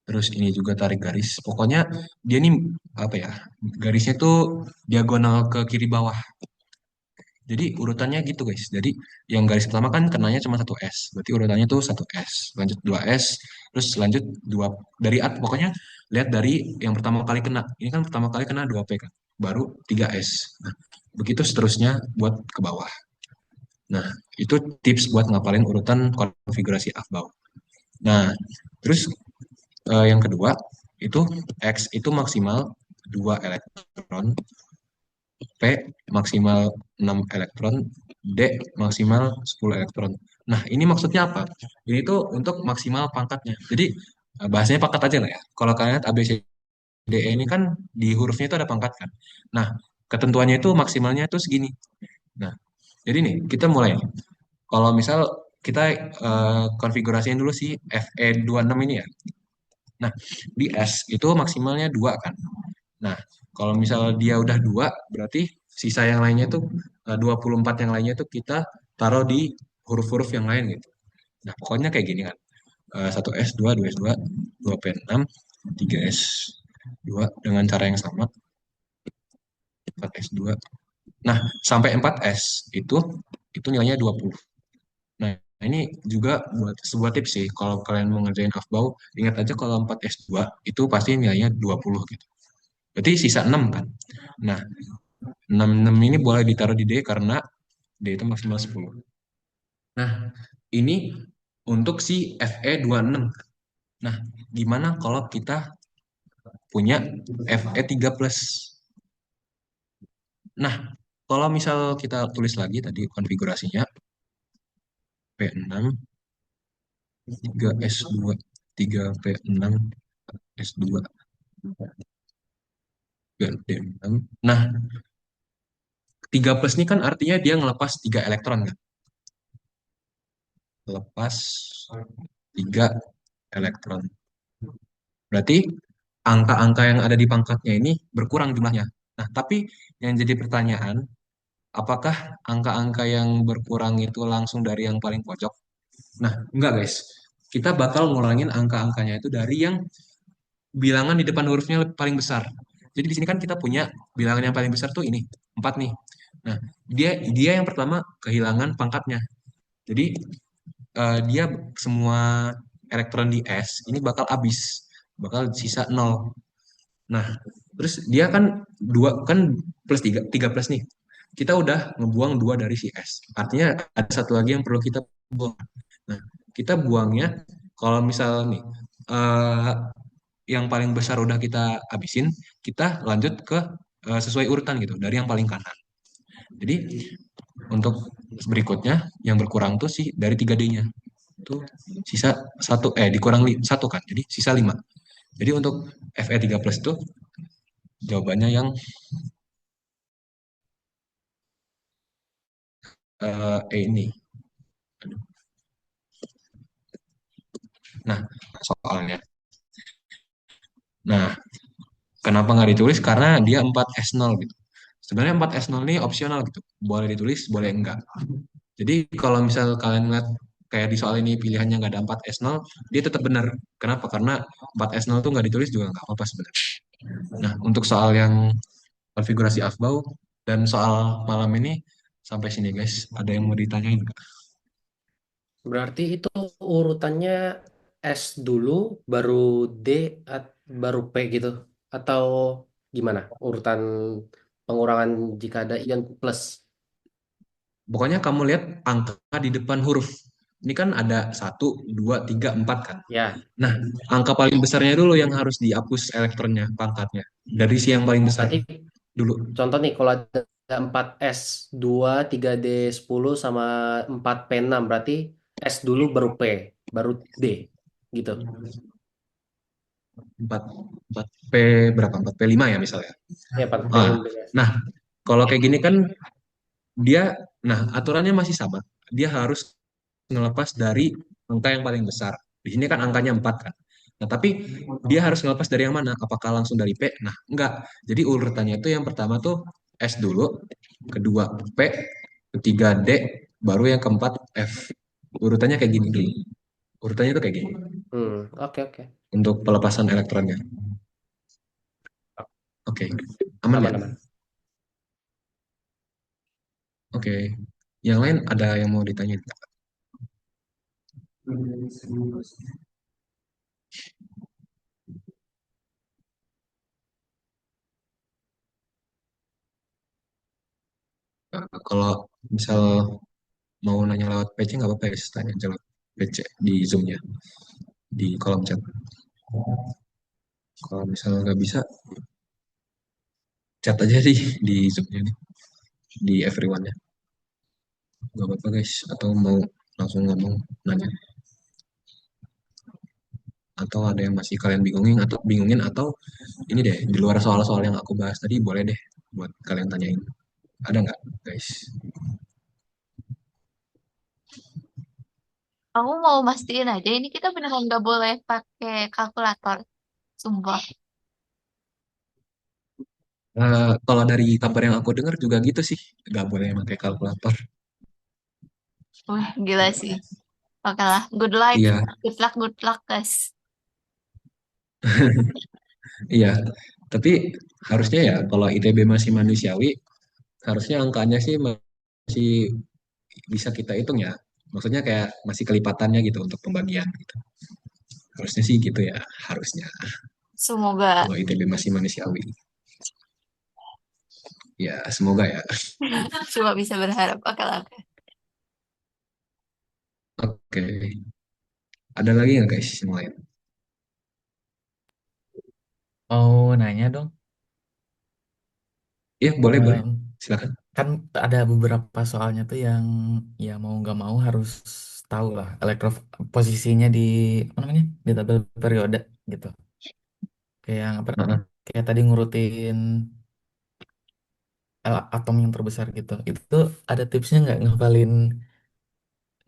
A: Terus ini juga tarik garis. Pokoknya dia nih apa ya? Garisnya tuh diagonal ke kiri bawah. Jadi urutannya gitu guys. Jadi yang garis pertama kan kenanya cuma satu S. Berarti urutannya tuh satu S. Lanjut 2S. Terus lanjut dua dari pokoknya lihat dari yang pertama kali kena. Ini kan pertama kali kena 2P kan. Baru 3S. Nah, begitu seterusnya buat ke bawah. Nah, itu tips buat ngapalin urutan konfigurasi Afbau. Nah, terus yang kedua itu X itu maksimal 2 elektron, P maksimal 6 elektron, D maksimal 10 elektron. Nah, ini maksudnya apa? Ini tuh untuk maksimal pangkatnya. Jadi, bahasanya pangkat aja lah ya. Kalau kalian lihat A, B, C, D, E ini kan di hurufnya itu ada pangkat kan. Nah, ketentuannya itu maksimalnya itu segini. Nah, jadi nih, kita mulai. Kalau misal kita konfigurasiin dulu si FE26 ini ya. Nah, di S itu maksimalnya 2 kan. Nah, kalau misal dia udah 2, berarti sisa yang lainnya itu 24 yang lainnya itu kita taruh di huruf-huruf yang lain gitu. Nah, pokoknya kayak gini kan. 1S, 2, 2S2, 2P6, 3S2 dengan cara yang sama. 4S2. Nah, sampai 4S itu nilainya 20. Nah, ini juga buat sebuah tips sih. Kalau kalian mau ngerjain Afbau, ingat aja kalau 4S2 itu pasti nilainya 20 gitu. Berarti sisa 6 kan. Nah, 6 ini boleh ditaruh di D karena D itu maksimal 10. Nah, ini untuk si FE26. Nah, gimana kalau kita punya FE3+? Nah, kalau misal kita tulis lagi tadi konfigurasinya, P6, 3S2, 3P6, S2, D6. Nah, 3+ ini kan artinya dia ngelepas 3 elektron kan? Lepas 3 elektron. Berarti angka-angka yang ada di pangkatnya ini berkurang jumlahnya. Nah, tapi yang jadi pertanyaan, apakah angka-angka yang berkurang itu langsung dari yang paling pojok? Nah, enggak guys. Kita bakal ngurangin angka-angkanya itu dari yang bilangan di depan hurufnya paling besar. Jadi di sini kan kita punya bilangan yang paling besar tuh ini, 4 nih. Nah, dia yang pertama kehilangan pangkatnya. Jadi dia semua elektron di S ini bakal habis, bakal sisa 0. Nah, terus dia kan 2 kan plus 3, 3 plus nih. Kita udah ngebuang 2 dari si S. Artinya ada satu lagi yang perlu kita buang. Nah, kita buangnya kalau misal nih yang paling besar udah kita habisin, kita lanjut ke sesuai urutan gitu, dari yang paling kanan. Jadi untuk berikutnya yang berkurang tuh sih dari 3D-nya. Itu sisa 1 dikurang 1 kan. Jadi sisa 5. Jadi untuk FE3+ itu jawabannya yang ini. Nah, soalnya. Nah, kenapa nggak ditulis? Karena dia 4S0 gitu. Sebenarnya 4S0 ini opsional gitu. Boleh ditulis, boleh enggak. Jadi kalau misal kalian lihat kayak di soal ini pilihannya nggak ada 4S0, dia tetap benar. Kenapa? Karena 4S0 tuh nggak ditulis juga nggak apa-apa sebenarnya. Nah, untuk soal yang konfigurasi Afbau dan soal malam ini sampai sini guys. Ada yang mau ditanyain nggak?
F: Berarti itu urutannya S dulu, baru D, baru P gitu. Atau gimana? Urutan pengurangan jika ada ion plus.
A: Pokoknya kamu lihat angka di depan huruf. Ini kan ada 1, 2, 3, 4 kan.
F: Ya,
A: Nah, angka paling besarnya dulu yang harus dihapus elektronnya, pangkatnya. Dari si yang paling besar
F: berarti
A: dulu.
F: contoh nih kalau ada 4S 2, 3D 10 sama 4P6 berarti S dulu baru P, baru D gitu.
A: 4P berapa? 4P5 ya misalnya.
F: Ya 4P.
A: Nah, kalau kayak gini kan dia, nah aturannya masih sama. Dia harus ngelepas dari angka yang paling besar. Di sini kan angkanya 4 kan. Nah, tapi dia harus ngelepas dari yang mana? Apakah langsung dari P? Nah, enggak. Jadi urutannya itu yang pertama tuh S dulu, kedua P, ketiga D, baru yang keempat F. Urutannya kayak gini dulu. Urutannya tuh kayak gini
F: Oke, oke.
A: untuk pelepasan elektronnya. Oke, aman ya?
F: Aman, aman.
A: Oke, yang lain ada yang mau ditanyain? Kalau misal mau nanya lewat PC nggak apa-apa ya, tanya aja lewat PC di Zoom-nya, di kolom chat. Kalau misal nggak bisa, chat aja di Zoom-nya nih, di everyone-nya. Nggak apa-apa guys, atau mau langsung ngomong, nanya. Atau ada yang masih kalian bingungin atau ini deh, di luar soal-soal yang aku bahas tadi, boleh deh buat kalian tanyain. Ada nggak guys?
D: Aku mau mastiin aja ini kita beneran nggak boleh pakai kalkulator. Sumpah.
A: Kalau dari kabar yang aku dengar juga gitu sih, nggak boleh pakai kalkulator.
D: Wih, gila sih. Oke lah, good luck.
A: Iya,
D: Good luck, guys.
A: iya. Tapi harusnya ya kalau ITB masih manusiawi, harusnya angkanya sih masih bisa kita hitung ya. Maksudnya kayak masih kelipatannya gitu untuk pembagian gitu. Harusnya sih gitu ya, harusnya.
D: Semoga.
A: Kalau ITB masih manusiawi. Ya, semoga ya.
D: Cuma bisa berharap. Oke lah. Oke.
A: Oke. Ada lagi nggak guys yang lain?
G: Mau nanya dong,
A: Iya, boleh, boleh.
G: em,
A: Silakan.
G: kan ada beberapa soalnya tuh yang ya mau nggak mau harus tahu lah posisinya di apa namanya di tabel periode gitu. Kayak yang apa?
A: Heeh.
G: Kayak tadi ngurutin atom yang terbesar gitu. Itu tuh ada tipsnya nggak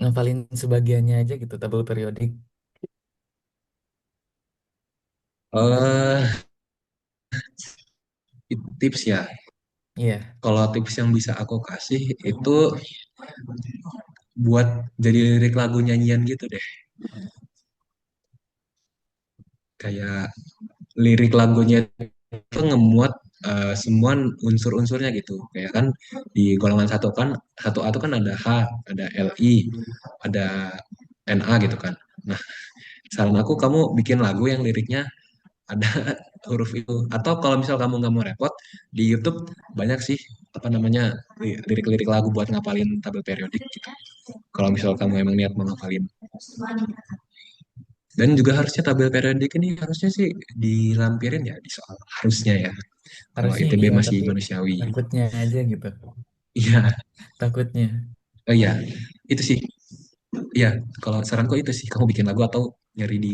G: ngafalin sebagiannya aja gitu tabel periodik?
A: eh Tips ya.
G: Iya,
A: Kalau tips yang bisa aku kasih itu buat jadi lirik lagu nyanyian gitu deh. Kayak lirik lagunya itu ngemuat semua unsur-unsurnya gitu. Kayak kan di golongan satu kan satu A itu kan ada H, ada Li, ada Na gitu kan. Nah, saran aku kamu bikin lagu yang liriknya ada huruf itu. Atau kalau misal kamu nggak mau repot, di YouTube banyak sih apa namanya lirik-lirik lagu buat ngapalin tabel periodik gitu. Kalau misal kamu emang niat mau ngapalin. Dan juga harusnya tabel periodik ini harusnya sih dilampirin ya di soal harusnya ya. Kalau
G: harusnya
A: ITB
G: iya
A: masih
G: tapi
A: manusiawi.
G: takutnya aja gitu.
A: Iya,
G: Takutnya.
A: oh iya, itu sih. Iya, kalau saranku itu sih kamu bikin lagu atau nyari di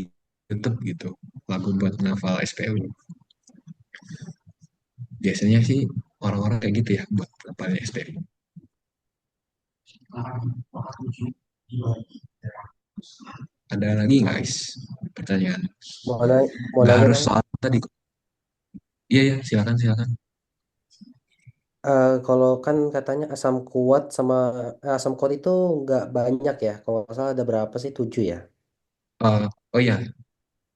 A: YouTube gitu, lagu buat ngafal SPU. Biasanya sih orang-orang kayak gitu ya buat ngafalin SPU. Ada lagi nggak guys pertanyaan?
C: Mau nanya, mau
A: Nggak
C: nanya
A: harus
C: dong.
A: soal tadi. Iya ya, silakan silakan.
C: Kalau kan katanya asam kuat itu nggak banyak ya. Kalau nggak salah ada berapa sih? 7 ya.
A: Oh iya,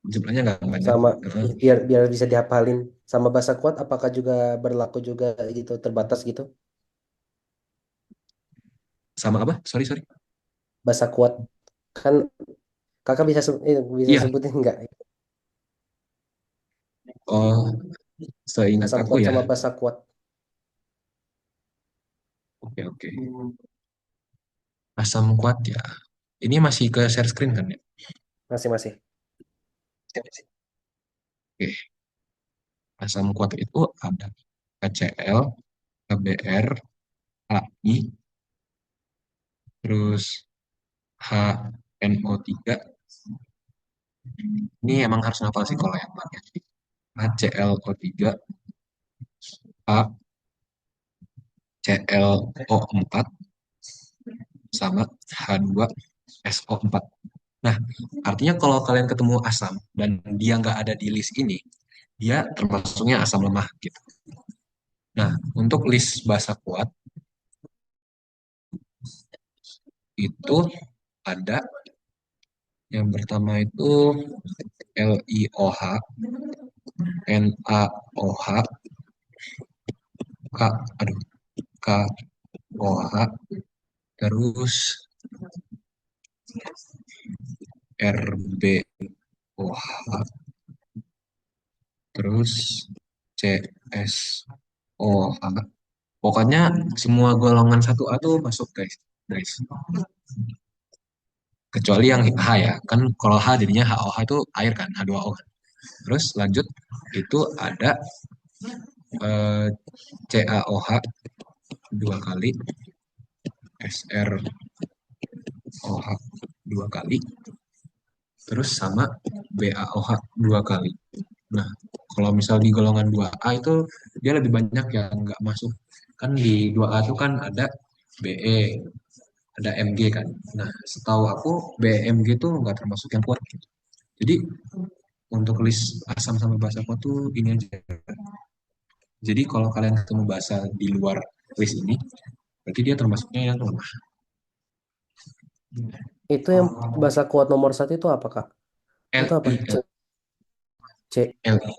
A: jumlahnya nggak banyak.
C: Sama
A: Heeh.
C: biar biar bisa dihafalin. Sama basa kuat apakah juga berlaku juga gitu terbatas gitu?
A: Sama apa? Sorry sorry.
C: Basa kuat kan kakak bisa
A: Iya.
C: sebutin nggak?
A: Oh, seingat
C: Asam
A: aku
C: kuat
A: ya.
C: sama basa kuat.
A: Oke oke. Asam kuat ya. Ini masih ke share screen kan ya?
C: Masih-masih.
A: Oke. Asam kuat itu ada HCl, KBr, AI, terus HNO3. Ini emang harus hafal sih kalau yang banyak. HClO3, HClO4, sama H2SO4. Nah, artinya kalau kalian ketemu asam dan dia nggak ada di list ini, dia termasuknya asam lemah gitu. Nah, untuk list basa kuat, itu ada yang pertama itu LiOH, NaOH, K, aduh, KOH, terus RbOH, terus CSOH. Pokoknya semua golongan 1A tuh masuk guys. Guys. Kecuali yang H ya. Kan kalau H jadinya HOH itu air kan, H2O kan. Terus lanjut itu ada CaOH 2 kali, SrOH 2 kali, terus sama BaOH 2 kali. Nah, kalau misal di golongan 2A itu dia lebih banyak yang nggak masuk. Kan di 2A itu kan ada Be, ada Mg kan. Nah, setahu aku BMg itu nggak termasuk yang kuat gitu. Jadi untuk list asam sama basa kuat tuh ini aja. Jadi kalau kalian ketemu basa di luar list ini, berarti dia termasuknya yang lemah.
C: Itu yang bahasa kuat nomor 1 itu apa, Kak? Itu apa?
A: Li,
C: C.
A: Li.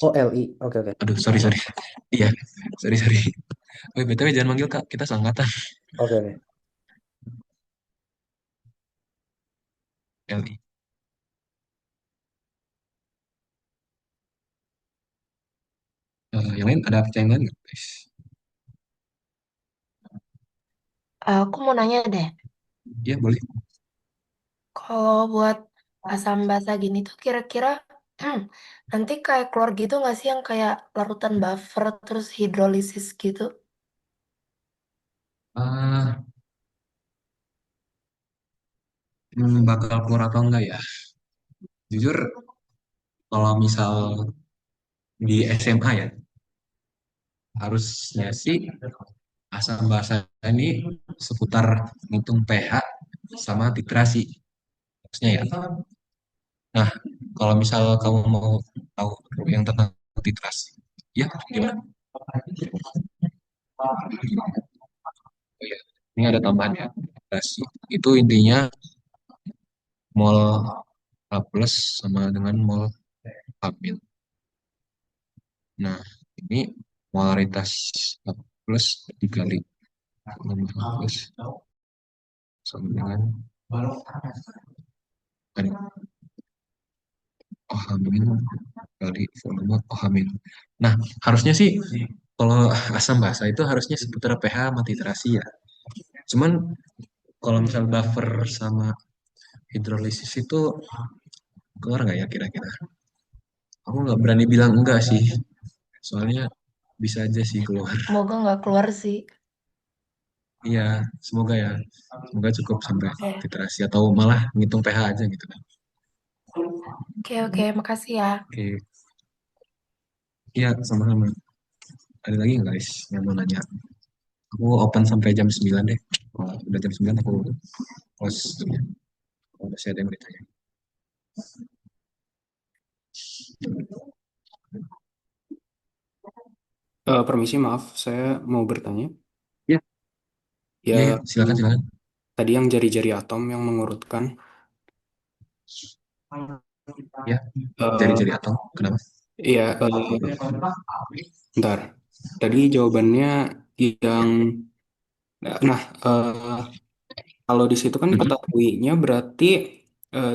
C: Oh, Li. Oke, oke.
A: Aduh, sorry. Iya, sorry. Oh, BTW jangan manggil Kak, kita seangkatan.
C: Oke, oke.
A: Li. Yang lain ada pertanyaan lain nggak, guys?
B: Aku mau nanya deh,
A: Iya, boleh.
B: kalau buat asam basa gini tuh kira-kira nanti kayak keluar gitu nggak sih yang kayak larutan buffer terus hidrolisis gitu?
A: Ah, bakal keluar atau enggak ya? Jujur, kalau misal di SMA ya, harusnya sih asam basa ini seputar ngitung pH sama titrasi. Harusnya ya. Nah, kalau misal kamu mau tahu yang tentang titrasi, ya gimana? Oh ya, ini ada tambahan ya. Titrasi itu intinya mol A plus sama dengan mol A min. Nah, ini molaritas A plus dikali volume A plus sama dengan OH min kali volume OH min. Nah, harusnya sih kalau asam basa itu harusnya seputar pH sama titrasi ya. Cuman kalau misal buffer sama hidrolisis itu keluar nggak ya kira-kira? Aku nggak berani bilang enggak sih. Soalnya bisa aja sih keluar.
B: Semoga nggak keluar sih.
A: Iya, semoga ya. Semoga cukup sampai
B: Oke,
A: titrasi atau malah ngitung pH aja gitu kan.
B: oke, makasih ya.
A: Oke, iya sama-sama. Ada lagi nggak guys yang mau nanya? Aku open sampai jam 9 deh. Kalau udah jam 9 aku close. Kalau masih ada yang mau ditanya.
H: Permisi, maaf, saya mau bertanya.
A: Iya,
H: Ya,
A: iya, silakan.
H: tadi yang jari-jari atom yang mengurutkan,
A: Ya,
H: eh
A: jari-jari atom. Kenapa?
H: ya, bentar. Tadi jawabannya yang, nah, kalau di situ kan
A: Mhm.
H: ketahuinya berarti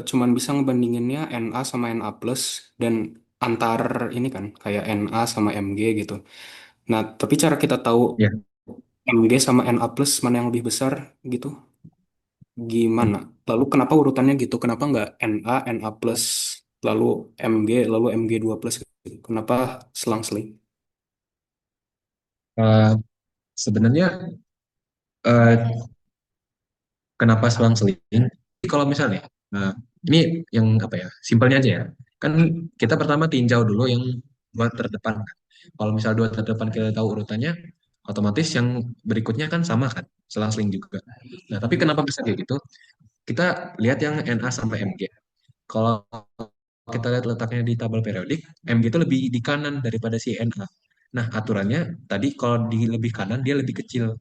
H: cuman bisa ngebandinginnya Na sama Na plus dan antar ini kan kayak Na sama Mg gitu. Nah, tapi cara kita tahu
A: Ya,
H: Mg sama Na plus mana yang lebih besar gitu? Gimana? Lalu kenapa urutannya gitu? Kenapa nggak Na, Na plus, lalu Mg, lalu Mg2 plus gitu? Kenapa selang-seling?
A: eh, sebenarnya eh, kenapa selang-seling? Jadi kalau misalnya, nah, ini yang apa ya? Simpelnya aja ya. Kan kita pertama tinjau dulu yang dua terdepan. Kalau misal dua terdepan kita tahu urutannya, otomatis yang berikutnya kan sama kan, selang-seling juga. Nah, tapi kenapa bisa kayak gitu? Kita lihat yang Na sampai Mg. Kalau kita lihat letaknya di tabel periodik, Mg itu lebih di kanan daripada si Na. Nah, aturannya tadi kalau di lebih kanan dia lebih kecil.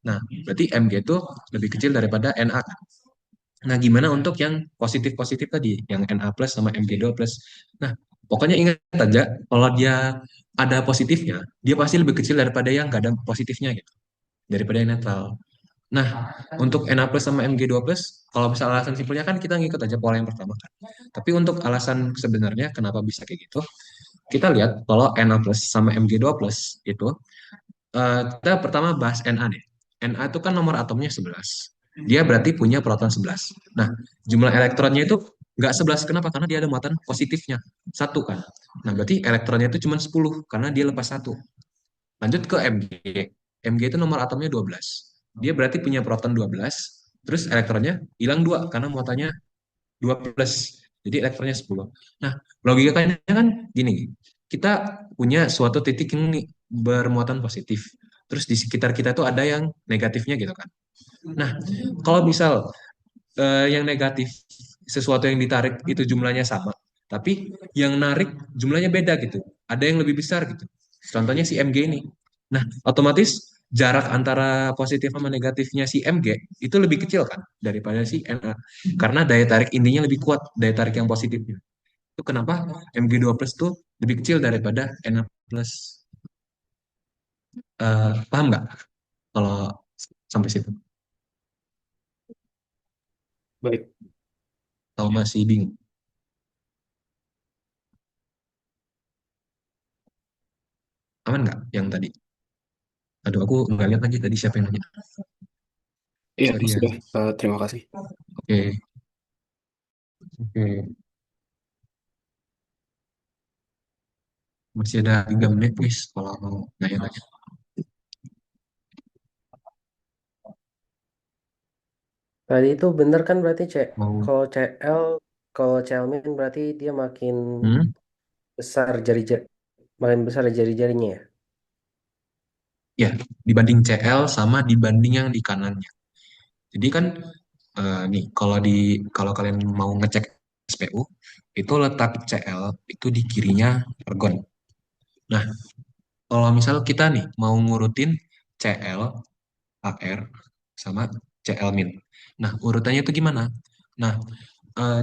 A: Nah, berarti Mg itu lebih kecil daripada Na kan? Nah, gimana untuk yang positif-positif tadi, yang Na plus sama Mg2 plus? Nah, pokoknya ingat aja, kalau dia ada positifnya, dia pasti lebih kecil daripada yang nggak ada positifnya gitu, daripada yang netral. Nah, untuk Na plus sama Mg2 plus, kalau misal alasan simpelnya kan kita ngikut aja pola yang pertama kan. Tapi untuk alasan sebenarnya kenapa bisa kayak gitu, kita lihat kalau Na plus sama Mg2 plus itu, kita pertama bahas Na deh. Na itu kan nomor atomnya 11. Dia berarti punya proton 11. Nah, jumlah elektronnya itu nggak 11. Kenapa? Karena dia ada muatan positifnya. Satu kan. Nah, berarti elektronnya itu cuma 10 karena dia lepas satu. Lanjut ke Mg. Mg itu nomor atomnya 12. Dia berarti punya proton 12, terus elektronnya hilang 2 karena muatannya 12. Jadi elektronnya 10. Nah, logikanya kan gini. Kita punya suatu titik yang bermuatan positif. Terus di sekitar kita tuh ada yang negatifnya gitu kan. Nah, kalau misal yang negatif sesuatu yang ditarik itu jumlahnya sama, tapi yang narik jumlahnya beda gitu. Ada yang lebih besar gitu. Contohnya si Mg ini. Nah, otomatis jarak antara positif sama negatifnya si Mg itu lebih kecil kan daripada si Na. Karena daya tarik intinya lebih kuat, daya tarik yang positifnya. Itu kenapa Mg2 plus tuh lebih kecil daripada Na plus. Paham nggak kalau sampai situ?
H: Baik.
A: Atau masih bingung? Aman nggak yang tadi? Aduh, aku nggak lihat lagi tadi siapa yang nanya.
H: Iya,
A: Sorry ya.
H: sudah. Terima kasih.
A: Oke, oke. Masih ada 3 menit, guys, kalau mau nanya-nanya.
C: Tadi itu bener kan berarti
A: Mau,
C: kalau CL kalau Celmin berarti dia makin
A: hmm?
C: besar makin besar jari-jarinya ya.
A: Ya, dibanding CL sama dibanding yang di kanannya. Jadi kan, nih, kalau kalian mau ngecek SPU, itu letak CL itu di kirinya argon. Nah, kalau misal kita nih mau ngurutin CL, AR, sama CL min. Nah, urutannya itu gimana? Nah,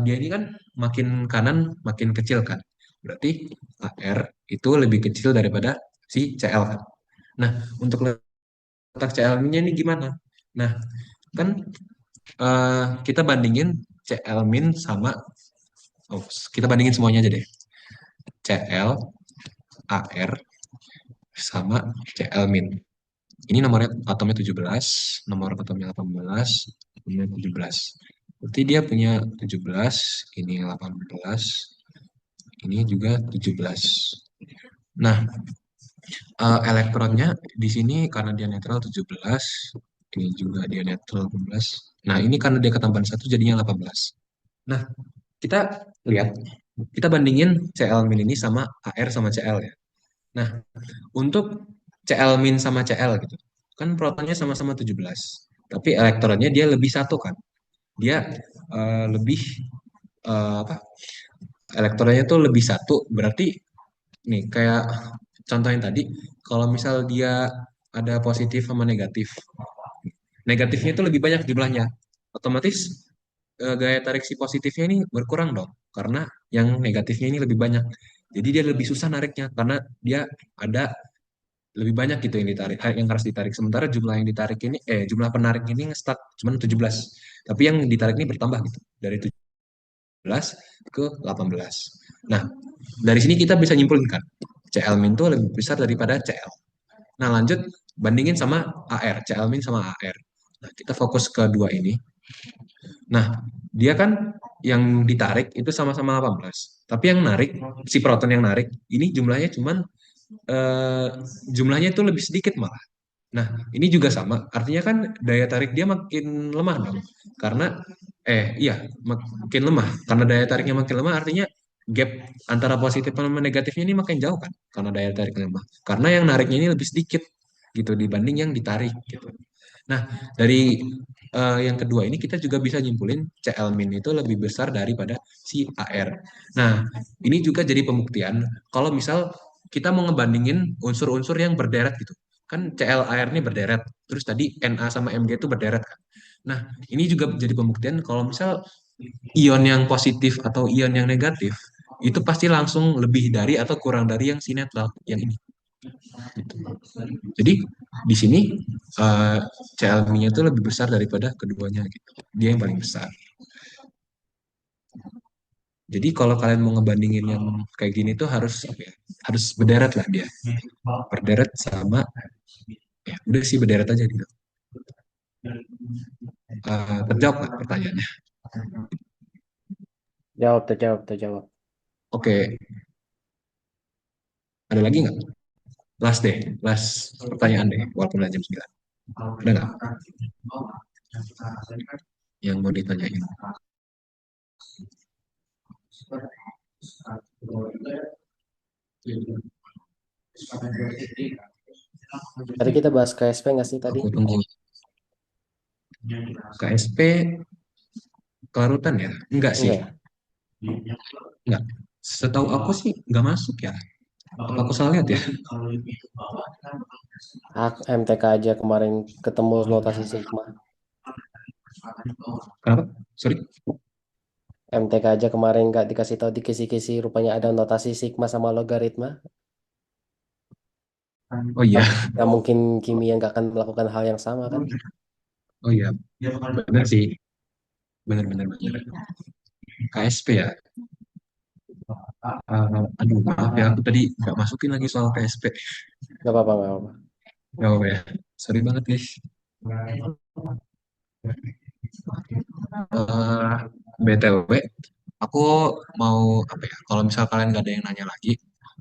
A: dia ini kan makin kanan makin kecil kan. Berarti AR itu lebih kecil daripada si CL kan. Nah, untuk letak CL minnya ini gimana? Nah, kan kita bandingin CL min sama, oh, kita bandingin semuanya aja deh. CL, AR, sama CL min. Ini nomornya atomnya 17, nomor atomnya 18, punya 17. Berarti dia punya 17, ini 18, ini juga 17. Nah, elektronnya di sini karena dia netral 17, ini juga dia netral 18. Nah, ini karena dia ketambahan 1 jadinya 18. Nah, kita lihat, kita bandingin CL min ini sama AR sama CL ya. Nah, untuk CL min sama CL gitu, kan protonnya sama-sama 17. Tapi elektronnya dia lebih satu kan. Dia lebih apa? Elektronnya tuh lebih satu, berarti nih kayak contoh yang tadi, kalau misal dia ada positif sama negatif, negatifnya itu lebih banyak jumlahnya, otomatis gaya tarik si positifnya ini berkurang dong, karena yang negatifnya ini lebih banyak. Jadi dia lebih susah nariknya karena dia ada lebih banyak gitu yang ditarik, yang harus ditarik. Sementara jumlah yang ditarik ini, jumlah penarik ini nge-stuck cuma 17. Tapi yang ditarik ini bertambah gitu, dari 17 ke 18. Nah, dari sini kita bisa nyimpulkan kan, CL min itu lebih besar daripada CL. Nah, lanjut bandingin sama AR, CL min sama AR. Nah, kita fokus ke dua ini. Nah, dia kan yang ditarik itu sama-sama 18. Tapi yang narik, si proton yang narik, ini jumlahnya cuman eh, jumlahnya itu lebih sedikit malah. Nah, ini juga sama. Artinya kan daya tarik dia makin lemah dong. Karena, iya, makin lemah. Karena daya tariknya makin lemah, artinya gap antara positif sama negatifnya ini makin jauh kan. Karena daya tariknya lemah. Karena yang nariknya ini lebih sedikit gitu dibanding yang ditarik gitu. Nah, dari yang kedua ini kita juga bisa nyimpulin CL min itu lebih besar daripada si AR. Nah, ini juga jadi pembuktian kalau misal kita mau ngebandingin unsur-unsur yang berderet gitu. kan ClAr ini berderet, terus tadi Na sama Mg itu berderet kan. Nah, ini juga jadi pembuktian kalau misal ion yang positif atau ion yang negatif itu pasti langsung lebih dari atau kurang dari yang si netral yang ini. Gitu. Jadi di sini Cl-nya itu lebih besar daripada keduanya gitu. Dia yang paling besar. Jadi kalau kalian mau ngebandingin yang kayak gini tuh harus apa ya? Harus berderet lah dia. Berderet sama ya udah sih berderet aja gitu. Terjawab nggak pertanyaannya?
F: Terjawab.
A: Oke, ada lagi nggak? Last deh, last pertanyaan deh, walaupun udah jam 9. Ada nggak yang mau ditanyain?
F: Tadi kita bahas KSP nggak sih tadi?
A: Aku tunggu. KSP kelarutan ya? Enggak sih.
F: Enggak ya?
A: Enggak. Setahu aku sih nggak masuk ya. Apa aku salah lihat ya?
F: MTK aja kemarin ketemu notasi sigma.
A: Kenapa? Sorry.
F: MTK aja kemarin nggak dikasih tahu di kisi-kisi, rupanya ada notasi sigma sama logaritma.
A: Oh iya.
F: Nggak mungkin kimia nggak akan melakukan hal yang sama kan?
A: Oh iya. Benar sih. Benar. KSP ya. Aduh, maaf ya. Aku tadi nggak masukin lagi soal KSP.
F: Nggak apa-apa.
A: Nggak apa ya. Sorry banget guys. BTW, aku mau apa ya? Kalau misal kalian nggak ada yang nanya lagi,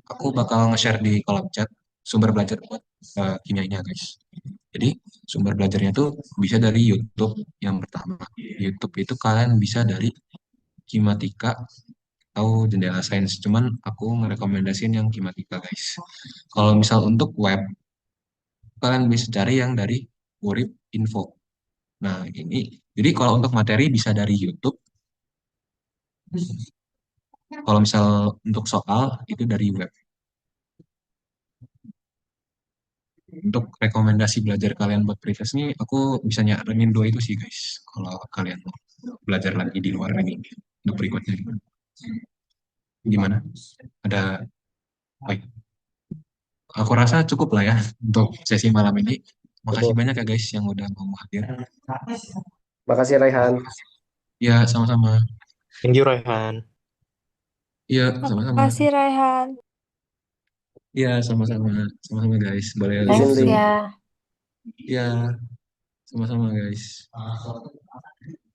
A: aku bakal nge-share di kolom chat sumber belajar buat kimianya guys. Jadi sumber belajarnya tuh bisa dari YouTube yang pertama. YouTube itu kalian bisa dari Kimatika atau Jendela Sains. Cuman aku ngerekomendasiin yang Kimatika guys. Kalau misal untuk web, kalian bisa cari yang dari Urip Info. Nah ini, jadi kalau untuk materi bisa dari YouTube. Kalau misal untuk soal itu dari web. Untuk rekomendasi belajar kalian buat previous ini, aku bisa nyaranin dua itu sih guys. Kalau kalian mau belajar lagi di luar ini untuk berikutnya gimana? Ada, oh, iya. Aku rasa cukup lah ya untuk sesi malam ini. Makasih
F: Betul.
A: banyak ya guys yang udah mau hadir.
F: Makasih Raihan.
A: Ya sama-sama.
I: Thank you, Raihan.
A: Iya sama-sama.
J: Makasih Raihan.
A: Iya sama-sama. Sama-sama guys. Boleh
F: Izin
B: Thanks
F: Lim.
B: ya.
A: Iya sama-sama guys.